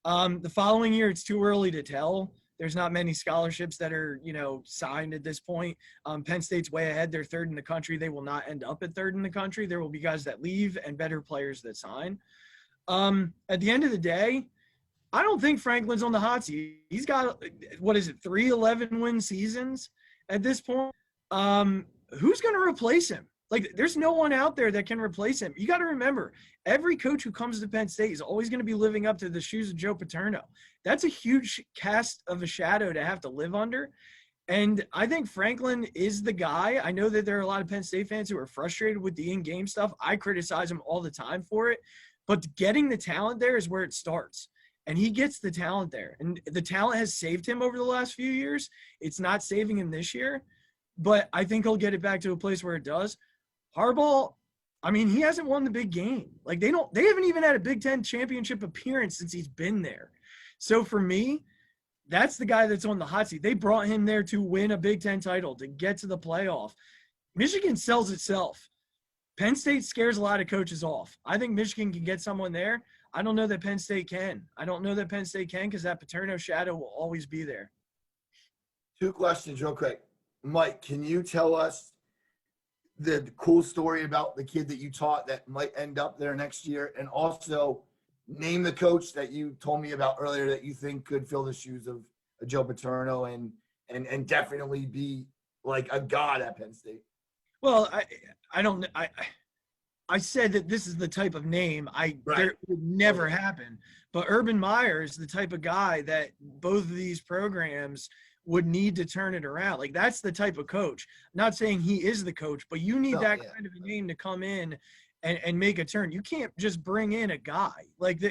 The following year, it's too early to tell. There's not many scholarships that are, signed at this point. Penn State's way ahead. They're 3rd in the country. They will not end up at 3rd in the country. There will be guys that leave and better players that sign. At the end of the day, I don't think Franklin's on the hot seat. He's got, 3 11-win seasons at this point. Who's going to replace him? Like, there's no one out there that can replace him. You got to remember, every coach who comes to Penn State is always going to be living up to the shoes of Joe Paterno. That's a huge cast of a shadow to have to live under. And I think Franklin is the guy. I know that there are a lot of Penn State fans who are frustrated with the in-game stuff. I criticize him all the time for it. But getting the talent there is where it starts. And he gets the talent there. And the talent has saved him over the last few years. It's not saving him this year. But I think he'll get it back to a place where it does. Harbaugh, he hasn't won the big game. Like, they haven't even had a Big Ten championship appearance since he's been there. So for me, that's the guy that's on the hot seat. They brought him there to win a Big Ten title, to get to the playoff. Michigan sells itself. Penn State scares a lot of coaches off. I think Michigan can get someone there. I don't know that Penn State can. I don't know that Penn State can because that Paterno shadow will always be there. 2 questions real quick. Mike, can you tell us the cool story about the kid that you taught that might end up there next year? And also name the coach that you told me about earlier that you think could fill the shoes of Joe Paterno and definitely be like a god at Penn State. Well, I said that this is the type of name there would never happen. But Urban Meyer is the type of guy that both of these programs would need to turn it around. Like, that's the type of coach. I'm not saying he is the coach, but you need kind of a name to come in and make a turn. You can't just bring in a guy like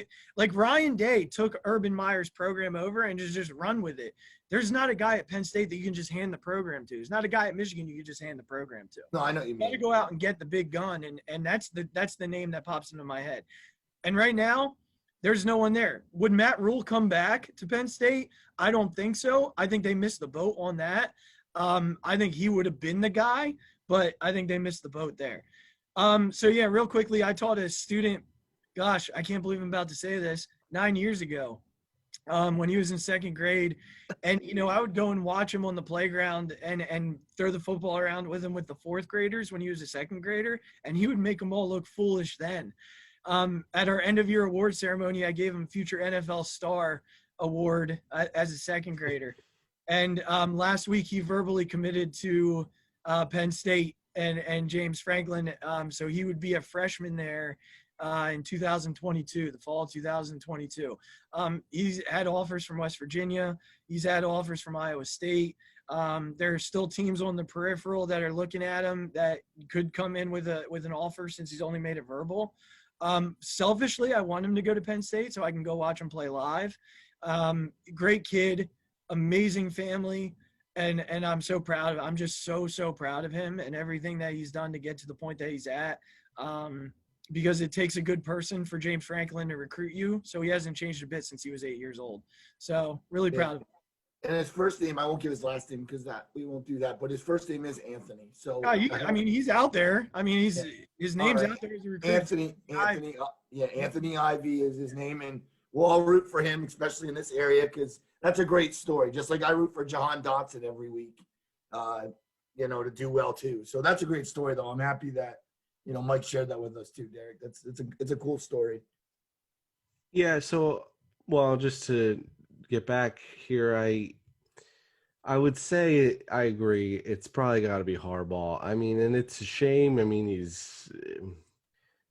Ryan Day took Urban Meyer's program over and just run with it. There's not a guy at Penn State that you can just hand the program to. There's not a guy at Michigan you can just hand the program to. No, I know what you You got to mean. go out and get the big gun, and that's the name that pops into my head. And right now, there's no one there. Would Matt Rule come back to Penn State? I don't think so. I think they missed the boat on that. I think he would have been the guy, but I think they missed the boat there. So yeah, real quickly, I taught a student, gosh, I can't believe I'm about to say this, 9 years ago, when he was in second grade. And, I would go and watch him on the playground and throw the football around with him with the fourth graders when he was a second grader, and he would make them all look foolish then. At our end of year award ceremony, I gave him Future NFL Star Award as a second grader. And last week he verbally committed to Penn State and James Franklin. So he would be a freshman there in 2022, the fall of 2022. He's had offers from West Virginia. He's had offers from Iowa State. There are still teams on the peripheral that are looking at him that could come in with an offer since he's only made it verbal. Selfishly, I want him to go to Penn State so I can go watch him play live. Great kid, amazing family, and I'm so proud of him. I'm just so proud of him and everything that he's done to get to the point that he's at. Because it takes a good person for James Franklin to recruit you, so he hasn't changed a bit since he was 8 years old. So really proud of him. And his first name, I won't give his last name because we won't do that. But his first name is Anthony. So he's out there. I mean, his name's right. out there as a recruit. Anthony Ivy is his name, and we'll all root for him, especially in this area, because that's a great story. Just like I root for Jahan Dotson every week, to do well too. So that's a great story, though. I'm happy that Mike shared that with us too, Derek. It's a cool story. Yeah. So, well, just to get back here, I would say I agree. It's probably got to be Harbaugh. I mean, and it's a shame. I mean, he's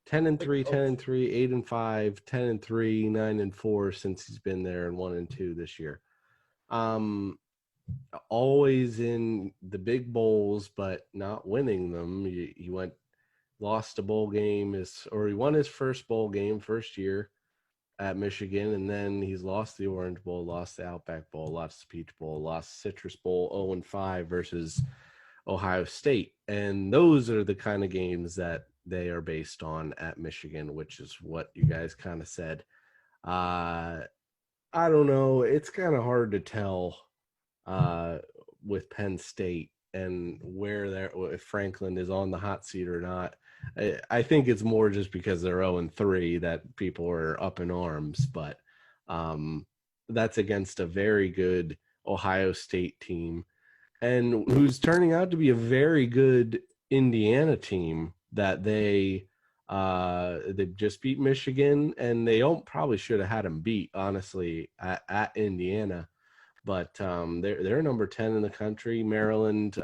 10-3, 10-3, 8-5, 10-3, 9-4 since he's been there, and 1-2 this year. Always in the big bowls, but not winning them. He lost a bowl game, he won his first bowl game first year at Michigan, and then he's lost the Orange Bowl, lost the Outback Bowl, lost the Peach Bowl, lost Citrus Bowl 0-5 versus Ohio State. And those are the kind of games that they are based on at Michigan, which is what you guys kind of said. I don't know. It's kind of hard to tell with Penn State and if Franklin is on the hot seat or not. I think it's more just because they're 0-3 that people are up in arms, but that's against a very good Ohio State team, and who's turning out to be a very good Indiana team that they just beat Michigan, and they probably should have had them beat, honestly, at Indiana. But they're number 10 in the country. Maryland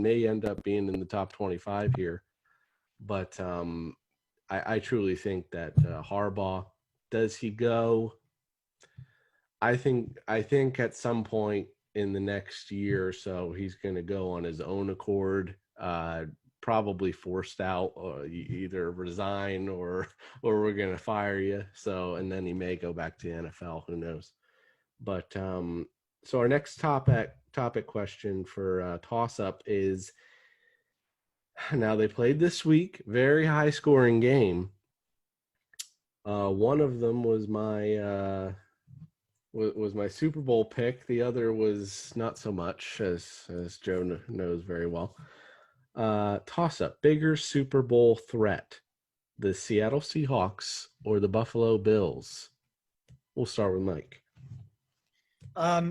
may end up being in the top 25 here. But I truly think that Harbaugh, does he go? I think at some point in the next year or so, he's going to go on his own accord, probably forced out, or either resign or we're going to fire you. So, and then he may go back to the NFL. Who knows? But so our next topic question for toss up is, now they played this week, very high scoring game. One of them was my Super Bowl pick. The other was not so much, as Joe knows very well. Toss up, bigger Super Bowl threat, the Seattle Seahawks or the Buffalo Bills? We'll start with Mike.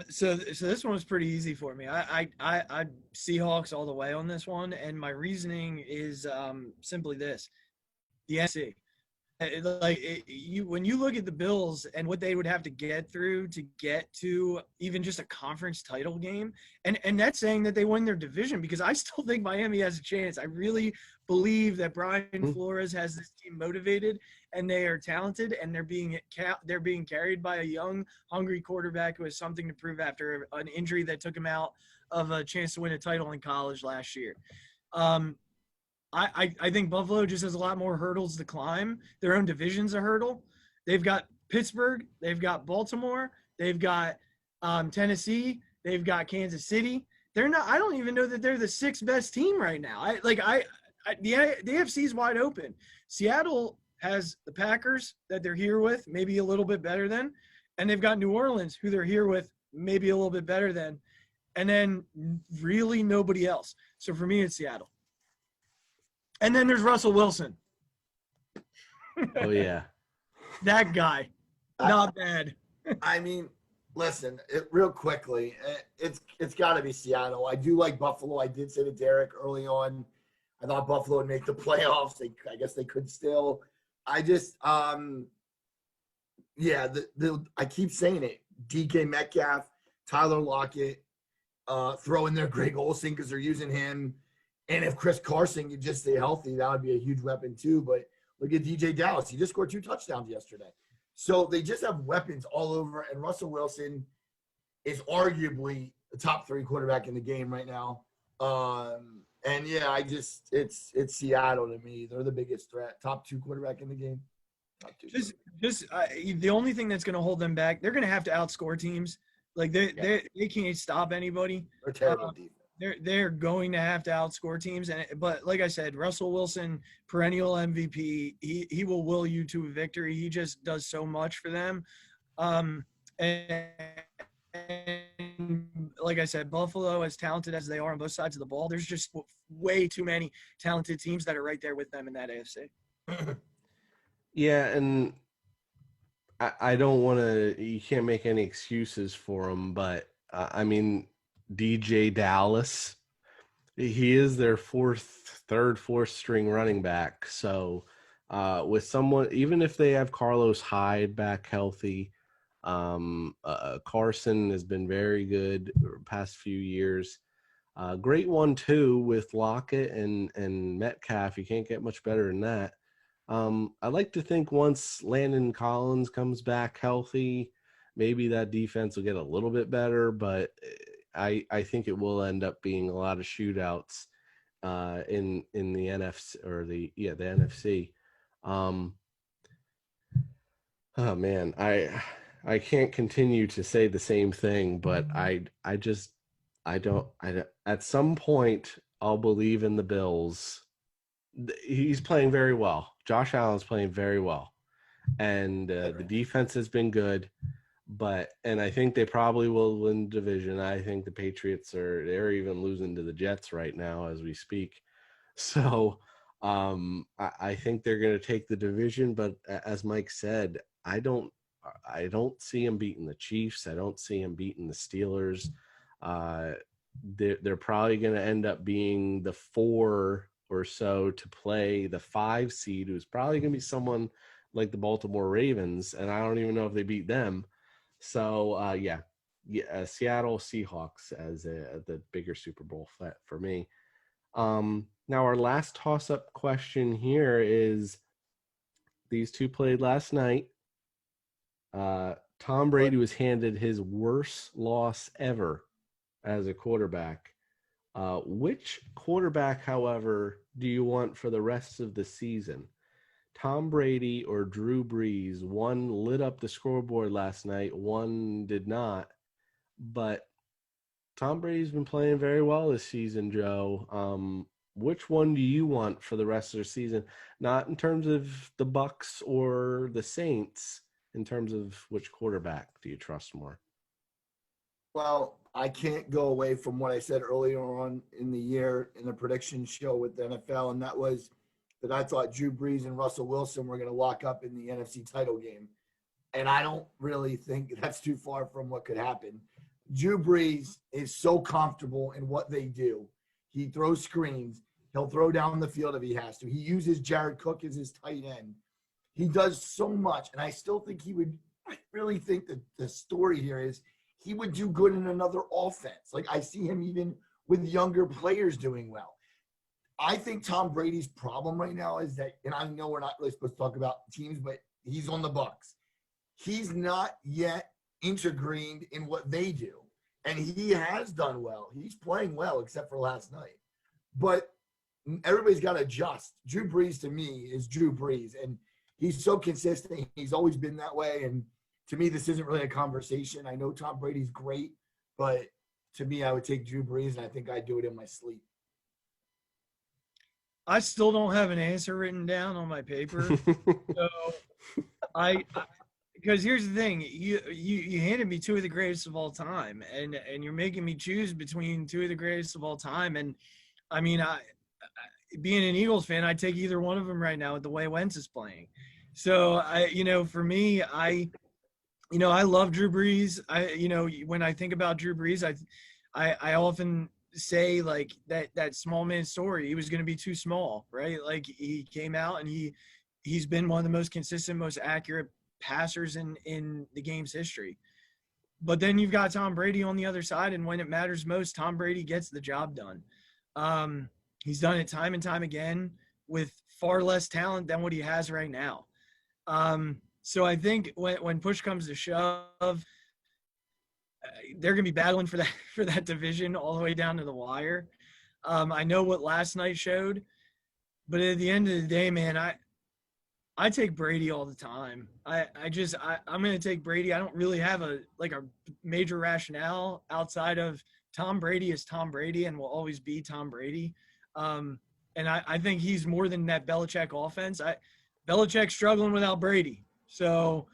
So this one was pretty easy for me. I Seahawks all the way on this one, and my reasoning is simply this: the NFC. When you look at the Bills and what they would have to get through to get to even just a conference title game, and that's saying that they win their division, because I still think Miami has a chance. I really believe that Brian Flores has this team motivated, and they are talented, and they're being carried by a young, hungry quarterback who has something to prove after an injury that took him out of a chance to win a title in college last year. I think Buffalo just has a lot more hurdles to climb. Their own division's a hurdle. They've got Pittsburgh, they've got Baltimore, they've got Tennessee, they've got Kansas City. They're not. I don't even know that they're the sixth best team right now. The AFC is wide open. Seattle has the Packers that they're here with, maybe a little bit better than, and they've got New Orleans who they're here with, maybe a little bit better than, and then really nobody else. So for me, it's Seattle. And then there's Russell Wilson. Oh yeah. That guy, not bad. I mean, listen, real quickly, it's got to be Seattle. I do like Buffalo. I did say to Derek early on, I thought Buffalo would make the playoffs. I guess they could still. I just, yeah, I keep saying it. DK Metcalf, Tyler Lockett, throw in there Greg Olsen because they're using him. And if Chris Carson could just stay healthy, that would be a huge weapon too. But look at DJ Dallas. He just scored 2 touchdowns yesterday. So they just have weapons all over. And Russell Wilson is arguably the top 3 quarterback in the game right now. And yeah, it's Seattle to me. They're the biggest threat. Top 2 quarterback in the game. The only thing that's going to hold them back, they're going to have to outscore teams. Like they can't stop anybody. They're terrible defense. They're going to have to outscore teams, but like I said, Russell Wilson, perennial MVP. He will will you to a victory. He just does so much for them. And like I said, Buffalo, as talented as they are on both sides of the ball, there's just way too many talented teams that are right there with them in that AFC. Yeah, and I don't want to. You can't make any excuses for them, but I mean, DJ Dallas, he is their third, fourth string running back. So with someone, even if they have Carlos Hyde back healthy, Carson has been very good past few years. Great one too with Lockett and Metcalf. You can't get much better than that. I like to think once Landon Collins comes back healthy, maybe that defense will get a little bit better, but I think it will end up being a lot of shootouts in the NFC or the NFC. Oh man, I can't continue to say the same thing, but I don't at some point I'll believe in the Bills. He's playing very well. Josh Allen's playing very well, and the defense has been good. And I think they probably will win division. I think the Patriots they're even losing to the Jets right now as we speak. So I think they're going to take the division. But as Mike said, I don't see them beating the Chiefs. I don't see them beating the Steelers. They're probably going to end up being the 4 or so to play the 5 seed, who's probably going to be someone like the Baltimore Ravens. And I don't even know if they beat them. So, Seattle Seahawks as the bigger Super Bowl for me. Now, our last toss-up question here is, these two played last night. Tom Brady was handed his worst loss ever as a quarterback. Which quarterback, however, do you want for the rest of the season? Tom Brady or Drew Brees? One lit up the scoreboard last night, one did not. But Tom Brady's been playing very well this season, Joe. Which one do you want for the rest of the season? Not in terms of the Bucks or the Saints, in terms of which quarterback do you trust more? Well, I can't go away from what I said earlier on in the year in the prediction show with the NFL, and that was that I thought Drew Brees and Russell Wilson were going to lock up in the NFC title game. And I don't really think that's too far from what could happen. Drew Brees is so comfortable in what they do. He throws screens. He'll throw down the field if he has to. He uses Jared Cook as his tight end. He does so much. And I still think I really think that the story here is he would do good in another offense. Like, I see him even with younger players doing well. I think Tom Brady's problem right now is that, and I know we're not really supposed to talk about teams, but he's on the Bucs. He's not yet integrated in what they do. And he has done well. He's playing well, except for last night. But everybody's got to adjust. Drew Brees to me is Drew Brees, and he's so consistent. He's always been that way. And to me, this isn't really a conversation. I know Tom Brady's great, but to me, I would take Drew Brees, and I think I'd do it in my sleep. I still don't have an answer written down on my paper. So because here's the thing, you handed me two of the greatest of all time, and you're making me choose between two of the greatest of all time. And I mean, being an Eagles fan, I'd take either one of them right now with the way Wentz is playing. So for me, I love Drew Brees. When I think about Drew Brees, I often say like that small man story. He was going to be too small, right? Like he came out and he's been one of the most consistent, most accurate passers in the game's history. But then you've got Tom Brady on the other side, and when it matters most, Tom Brady gets the job done. He's done it time and time again with far less talent than what he has right now. So I think when push comes to shove, they're going to be battling for that division all the way down to the wire. I know what last night showed, but at the end of the day, man, I take Brady all the time. I'm going to take Brady. I don't really have a major rationale outside of Tom Brady is Tom Brady and will always be Tom Brady. And I think he's more than that Belichick offense. Belichick's struggling without Brady. So,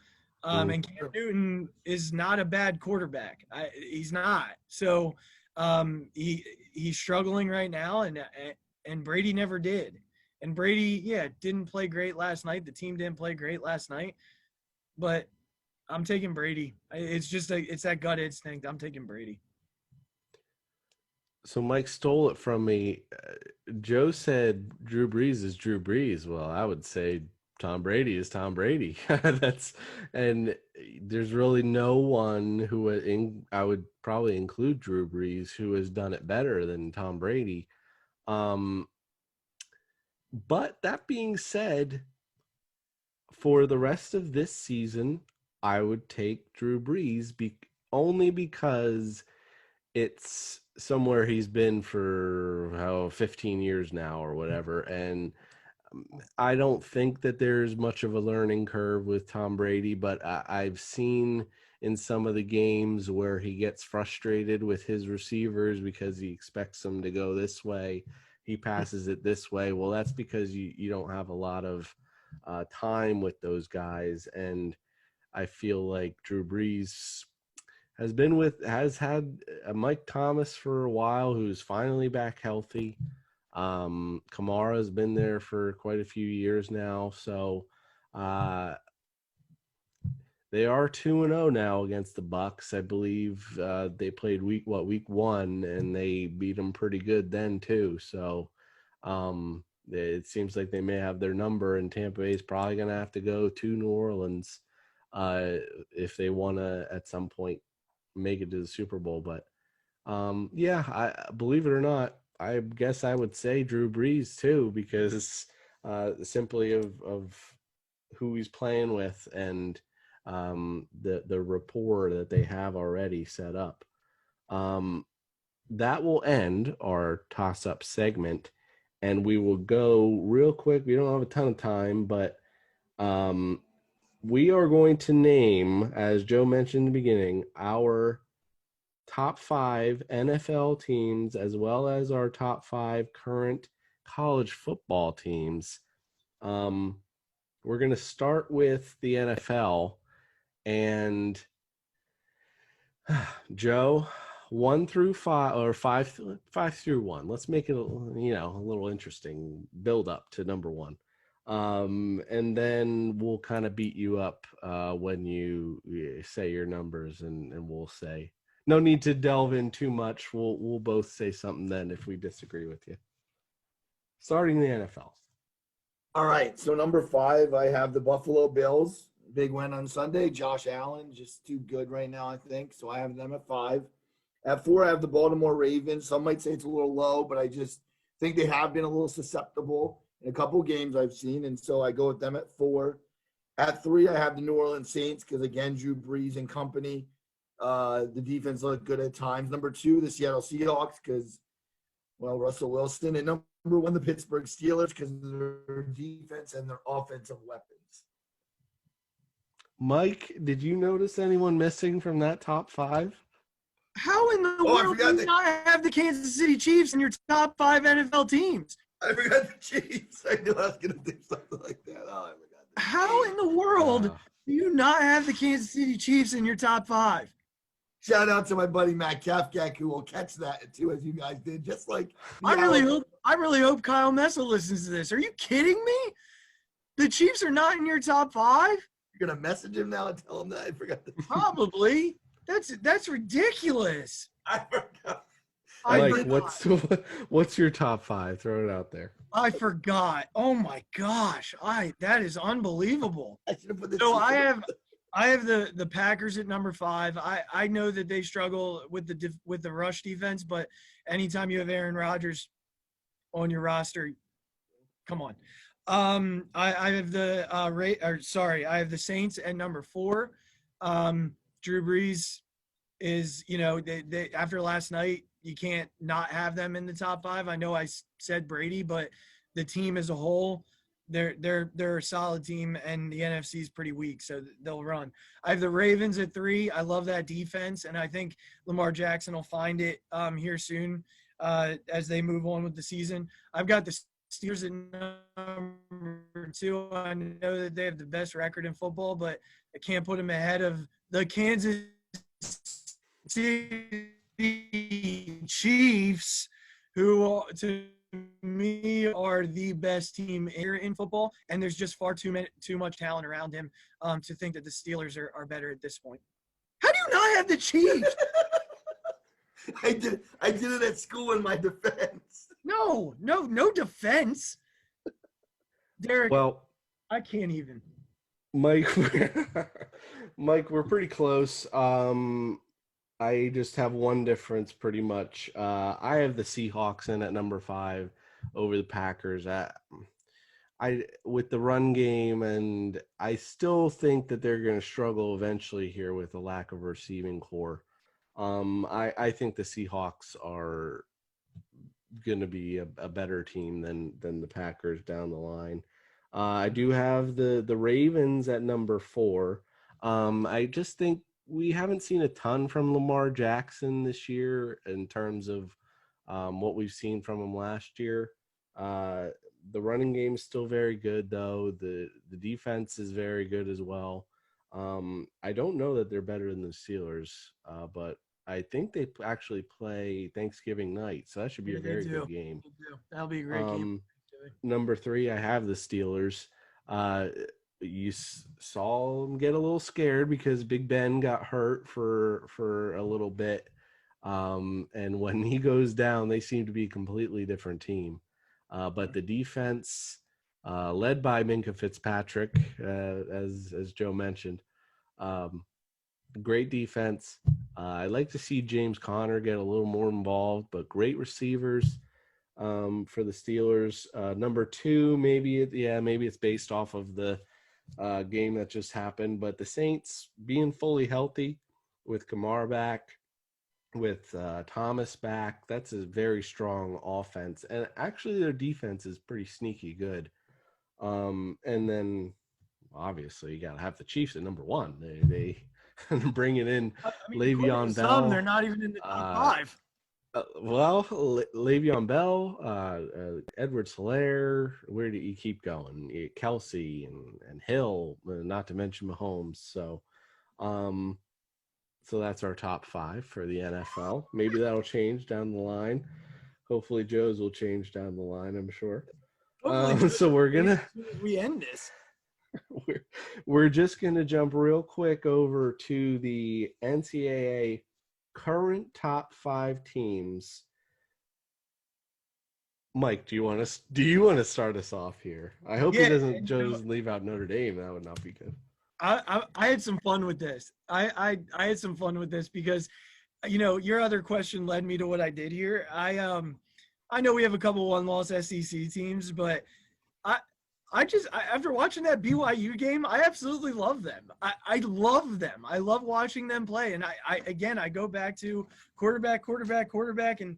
and Cam Newton is not a bad quarterback. He's not. So, he's struggling right now, and Brady never did. And Brady, didn't play great last night. The team didn't play great last night. But I'm taking Brady. It's just it's that gut instinct. I'm taking Brady. So Mike stole it from me. Joe said Drew Brees is Drew Brees. Well, I would say Tom Brady is Tom Brady. And there's really no one who I would probably include Drew Brees who has done it better than Tom Brady. But that being said, for the rest of this season, I would take Drew Brees only because it's somewhere he's been for 15 years now or whatever. And I don't think that there's much of a learning curve with Tom Brady, but I've seen in some of the games where he gets frustrated with his receivers because he expects them to go this way. He passes it this way. Well, that's because you don't have a lot of time with those guys. And I feel like Drew Brees has had Mike Thomas for a while, who's finally back healthy. Kamara's been there for quite a few years now. So they are 2-0 now against the Bucs. I believe they played week 1, and they beat them pretty good then too. So it seems like they may have their number, and Tampa Bay is probably going to have to go to New Orleans if they want to at some point make it to the Super Bowl. But I believe it or not, I guess I would say Drew Brees too, because simply of who he's playing with and the rapport that they have already set up. That will end our toss-up segment, and we will go real quick. We don't have a ton of time, but we are going to name, as Joe mentioned in the beginning, our top 5 NFL teams as well as our top 5 current college football teams. We're going to start with the NFL, and Joe, 1 through 5, or 5 through 1. Let's make it a little interesting build up to number 1. And then we'll kind of beat you up when you say your numbers, and we'll say, no need to delve in too much. We'll both say something then if we disagree with you. Starting the NFL. All right. So number 5, I have the Buffalo Bills. Big win on Sunday. Josh Allen, just too good right now, I think. So I have them at 5. At 4, I have the Baltimore Ravens. Some might say it's a little low, but I just think they have been a little susceptible in a couple of games I've seen. And so I go with them at 4. At 3, I have the New Orleans Saints because, again, Drew Brees and company. The defense looked good at times. Number 2, the Seattle Seahawks because, Russell Wilson. And number number one, the Pittsburgh Steelers, because of their defense and their offensive weapons. Mike, did you notice anyone missing from that top 5? How in the Oh, I world forgot do you that- not have the Kansas City Chiefs in your top 5 NFL teams? I forgot the Chiefs. I knew I was going to do something like that. Oh, I forgot the How in the world do you not have the Kansas City Chiefs in your top 5? Shout out to my buddy Matt Kafkak, who will catch that too, as you guys did. Just like I really hope Kyle Messa listens to this. Are you kidding me? The Chiefs are not in your top 5? you're gonna message him now and tell him that I forgot the Chiefs. Probably. That's ridiculous. I forgot. Mike, what's your top 5? Throw it out there. I forgot. Oh my gosh. That is unbelievable. I should have put the So Chiefs. I have the Packers at number 5. I know that they struggle with the rush defense, but anytime you have Aaron Rodgers on your roster, come on. I have I have the Saints at number 4. Drew Brees is, they after last night, you can't not have them in the top 5. I know I said Brady, but the team as a whole, they're a solid team, and the NFC is pretty weak, so they'll run. I have the Ravens at 3. I love that defense, and I think Lamar Jackson will find it here soon as they move on with the season. I've got the Steelers at number 2. I know that they have the best record in football, but I can't put them ahead of the Kansas City Chiefs, who to me are the best team here in football, and there's just far too much talent around him to think that the Steelers are better at this point. How do you not have the Chiefs? I did it at school in my defense. No defense. Derek, Well, I can't even. Mike, Mike, we're pretty close. I just have one difference pretty much. I have the Seahawks in at number 5 over the Packers. I with the run game, and I still think that they're going to struggle eventually here with the lack of receiving core. I think the Seahawks are going to be a better team than the Packers down the line. I do have the Ravens at number 4. I just think we haven't seen a ton from Lamar Jackson this year in terms of what we've seen from him last year. The running game is still very good, though. The defense is very good as well. I don't know that they're better than the Steelers, but I think they actually play Thanksgiving night, so that should be Yeah, a they very do. good game. That'll be a great game. Number 3, I have the Steelers. You saw them get a little scared because Big Ben got hurt for a little bit. And when he goes down, they seem to be a completely different team. But the defense, led by Minkah Fitzpatrick, as Joe mentioned, great defense. I'd like to see James Conner get a little more involved, but great receivers for the Steelers. Number 2, maybe it's based off of the game that just happened, but the Saints being fully healthy with Kamara back, with Thomas back, that's a very strong offense, and actually their defense is pretty sneaky good. And then obviously you gotta have the Chiefs at number 1. They bringing in Le'Veon Bell. They're not even in the top 5. Le'Veon Bell, Edwards-Helaire, where do you keep going? Kelsey and Hill, not to mention Mahomes. So that's our top 5 for the NFL. Maybe that'll change down the line. Hopefully Joe's will change down the line, I'm sure. So we're gonna we end this. We're just gonna jump real quick over to the NCAA current top 5 teams. Mike, do you want to start us off here? I hope Joe doesn't leave out Notre Dame. That would not be good. I had some fun with this. I had some fun with this because, your other question led me to what I did here. I know we have a couple 1-loss SEC teams, but after watching that BYU game, I absolutely love them. I love them. I love watching them play. And I go back to quarterback. And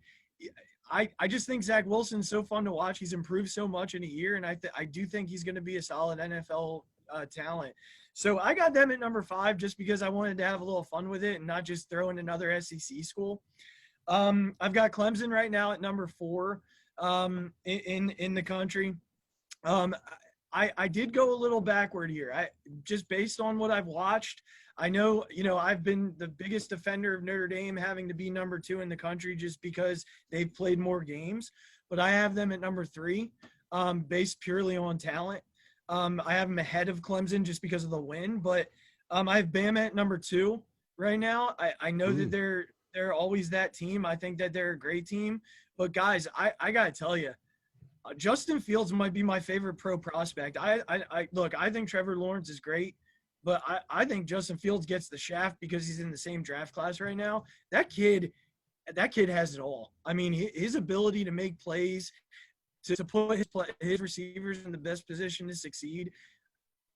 I just think Zach Wilson's so fun to watch. He's improved so much in a year, and I do think he's going to be a solid NFL talent. So I got them at number 5 just because I wanted to have a little fun with it and not just throw in another SEC school. I've got Clemson right now at number 4 in the country. I did go a little backward here. I just based on what I've watched. I know, I've been the biggest defender of Notre Dame having to be number 2 in the country just because they've played more games. But I have them at number 3, based purely on talent. I have them ahead of Clemson just because of the win. But I have Bama at number 2 right now. I know that they're always that team. I think that they're a great team. But guys, I gotta tell you, Justin Fields might be my favorite pro prospect. Look, I think Trevor Lawrence is great, but I think Justin Fields gets the shaft because he's in the same draft class right now. That kid has it all. I mean, his ability to make plays, to put his receivers in the best position to succeed.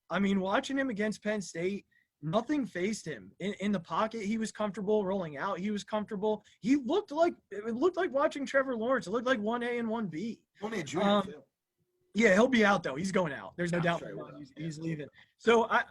I mean, watching him against Penn State, nothing faced him. In the pocket, he was comfortable. Rolling out, he was comfortable. It looked like watching Trevor Lawrence. It looked like 1A and 1B. Only a junior too. Yeah, he'll be out though. He's going out. There's no doubt. He's leaving. So I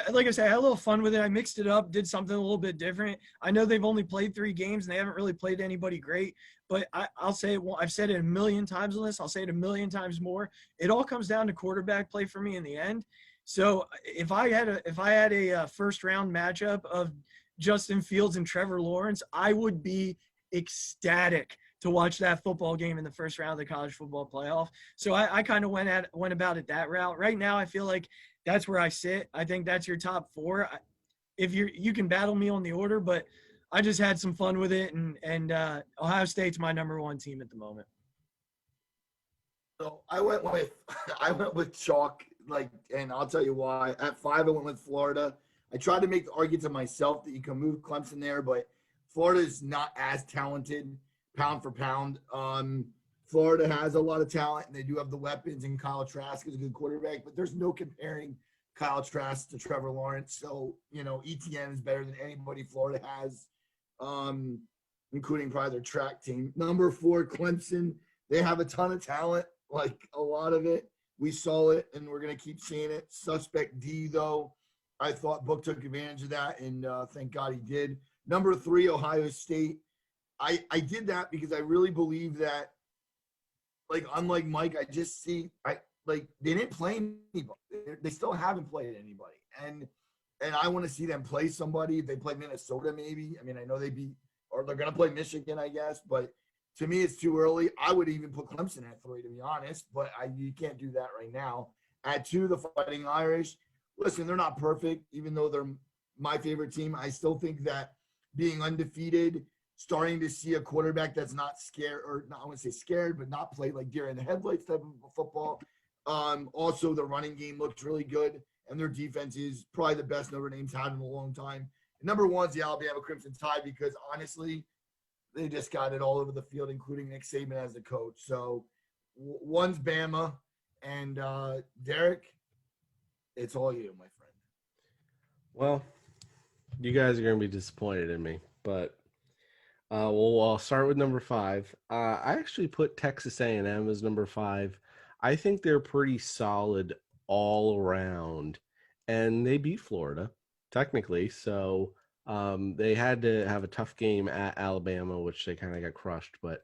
like I said, I had a little fun with it. I mixed it up, did something a little bit different. I know they've only played 3 games and they haven't really played anybody great, but I'll say it. I've said it a million times on this. I'll say it a million times more. It all comes down to quarterback play for me in the end. So if I had a first round matchup of Justin Fields and Trevor Lawrence, I would be ecstatic to watch that football game in the first round of the college football playoff. So I kind of went about it that route. Right now, I feel like that's where I sit. I think that's your top 4. If you can battle me on the order, but I just had some fun with it, and Ohio State's my number 1 team at the moment. So I went with chalk, and I'll tell you why. At 5, I went with Florida. I tried to make the argument to myself that you can move Clemson there, but Florida is not as talented pound for pound. Florida has a lot of talent, and they do have the weapons, and Kyle Trask is a good quarterback, but there's no comparing Kyle Trask to Trevor Lawrence. So, ETN is better than anybody Florida has, including probably their track team. Number 4, Clemson. They have a ton of talent, like a lot of it. We saw it, and we're going to keep seeing it. Suspect D, though. I thought Book took advantage of that, and thank God he did. Number 3, Ohio State. I did that because I really believe that, unlike Mike, I just see they didn't play anybody. They still haven't played anybody, and I want to see them play somebody. If they play Minnesota, maybe. I mean, I know they're going to play Michigan, I guess, but to me, it's too early. I would even put Clemson at 3, to be honest, but you can't do that right now. At 2, the Fighting Irish. Listen, they're not perfect, even though they're my favorite team. I still think that being undefeated, starting to see a quarterback that's not scared, or not, I wouldn't say scared, but not play like deer in the headlights type of football. Also, the running game looks really good, and their defense is probably the best Notre Dame's had in a long time. And number 1 is the Alabama Crimson Tide because, honestly, they just got it all over the field, including Nick Saban as the coach. So 1's Bama, and Derek, it's all you, my friend. Well, you guys are going to be disappointed in me, but I'll start with number 5. I actually put Texas A&M as number 5. I think they're pretty solid all around, and they beat Florida technically. So they had to have a tough game at Alabama, which they kind of got crushed, but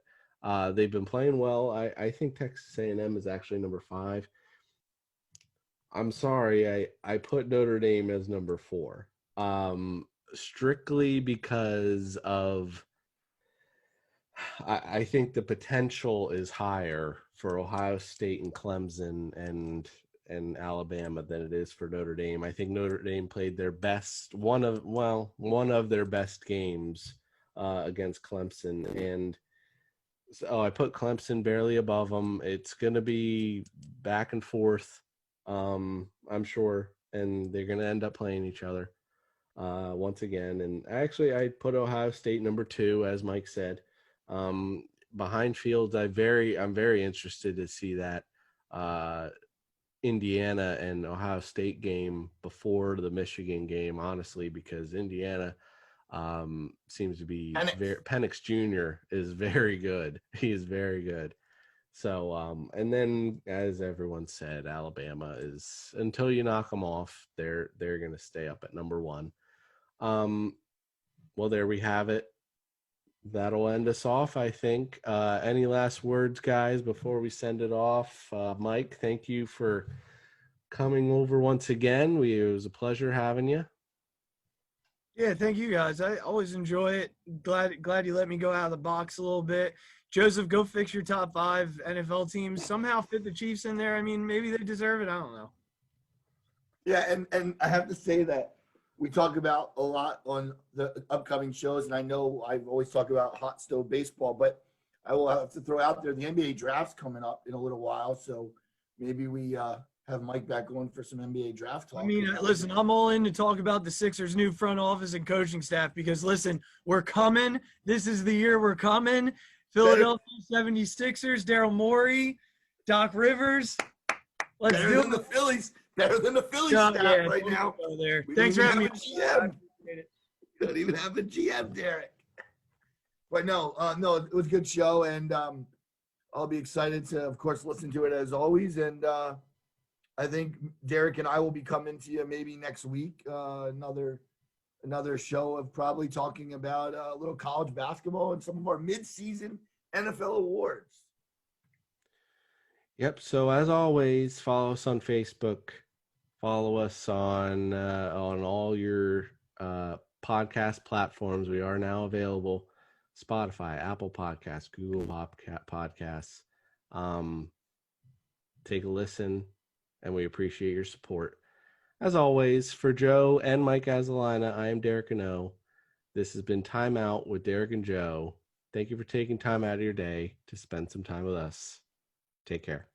they've been playing well. I think Texas A&M is actually number 5. I'm sorry, I put Notre Dame as number 4, strictly because of I think the potential is higher for Ohio State and Clemson and Alabama than it is for Notre Dame. I think Notre Dame played their best, one of their best games against Clemson, and so I put Clemson barely above them. It's going to be back and forth, I'm sure, and they're going to end up playing each other once again. And actually, I put Ohio State number 2, as Mike said. Behind Fields, I'm very interested to see that Indiana and Ohio State game before the Michigan game, honestly, because Indiana seems to be Penix. Penix Jr. is very good. He is very good. So, and then as everyone said, Alabama is, until you knock them off, they're going to stay up at number 1. Well, there we have it. That'll end us off, I think. Any last words, guys, before we send it off? Mike, thank you for coming over once again. It was a pleasure having you. Yeah, thank you guys. I always enjoy it. Glad you let me go out of the box a little bit. Joseph, go fix your top 5 NFL teams. Somehow fit the Chiefs in there. I mean, maybe they deserve it. I don't know. Yeah, and I have to say that we talk about a lot on the upcoming shows, and I know I've always talked about hot stove baseball, but I will have to throw out there the NBA draft's coming up in a little while, so maybe we have Mike back on for some NBA draft talk. I mean, listen, I'm all in to talk about the Sixers' new front office and coaching staff because, listen, we're coming. This is the year we're coming. Philadelphia 76ers, Daryl Morey, Doc Rivers. Let's better do than it. the Phillies. Better than the Phillies Yeah, staff right now. There. We Thanks for don't having even me. have a I GM. appreciate it. We don't even have a GM, Derek. But no, it was a good show, and I'll be excited to, of course, listen to it as always. And I think Derek and I will be coming to you maybe next week. Another show of probably talking about a little college basketball and some of our mid-season NFL awards. Yep. So as always, follow us on Facebook. Follow us on all your podcast platforms. We are now available: Spotify, Apple Podcasts, Google Podcasts. Take a listen, and we appreciate your support. As always, for Joe and Mike Azalina, I am Derek Ano. This has been Time Out with Derek and Joe. Thank you for taking time out of your day to spend some time with us. Take care.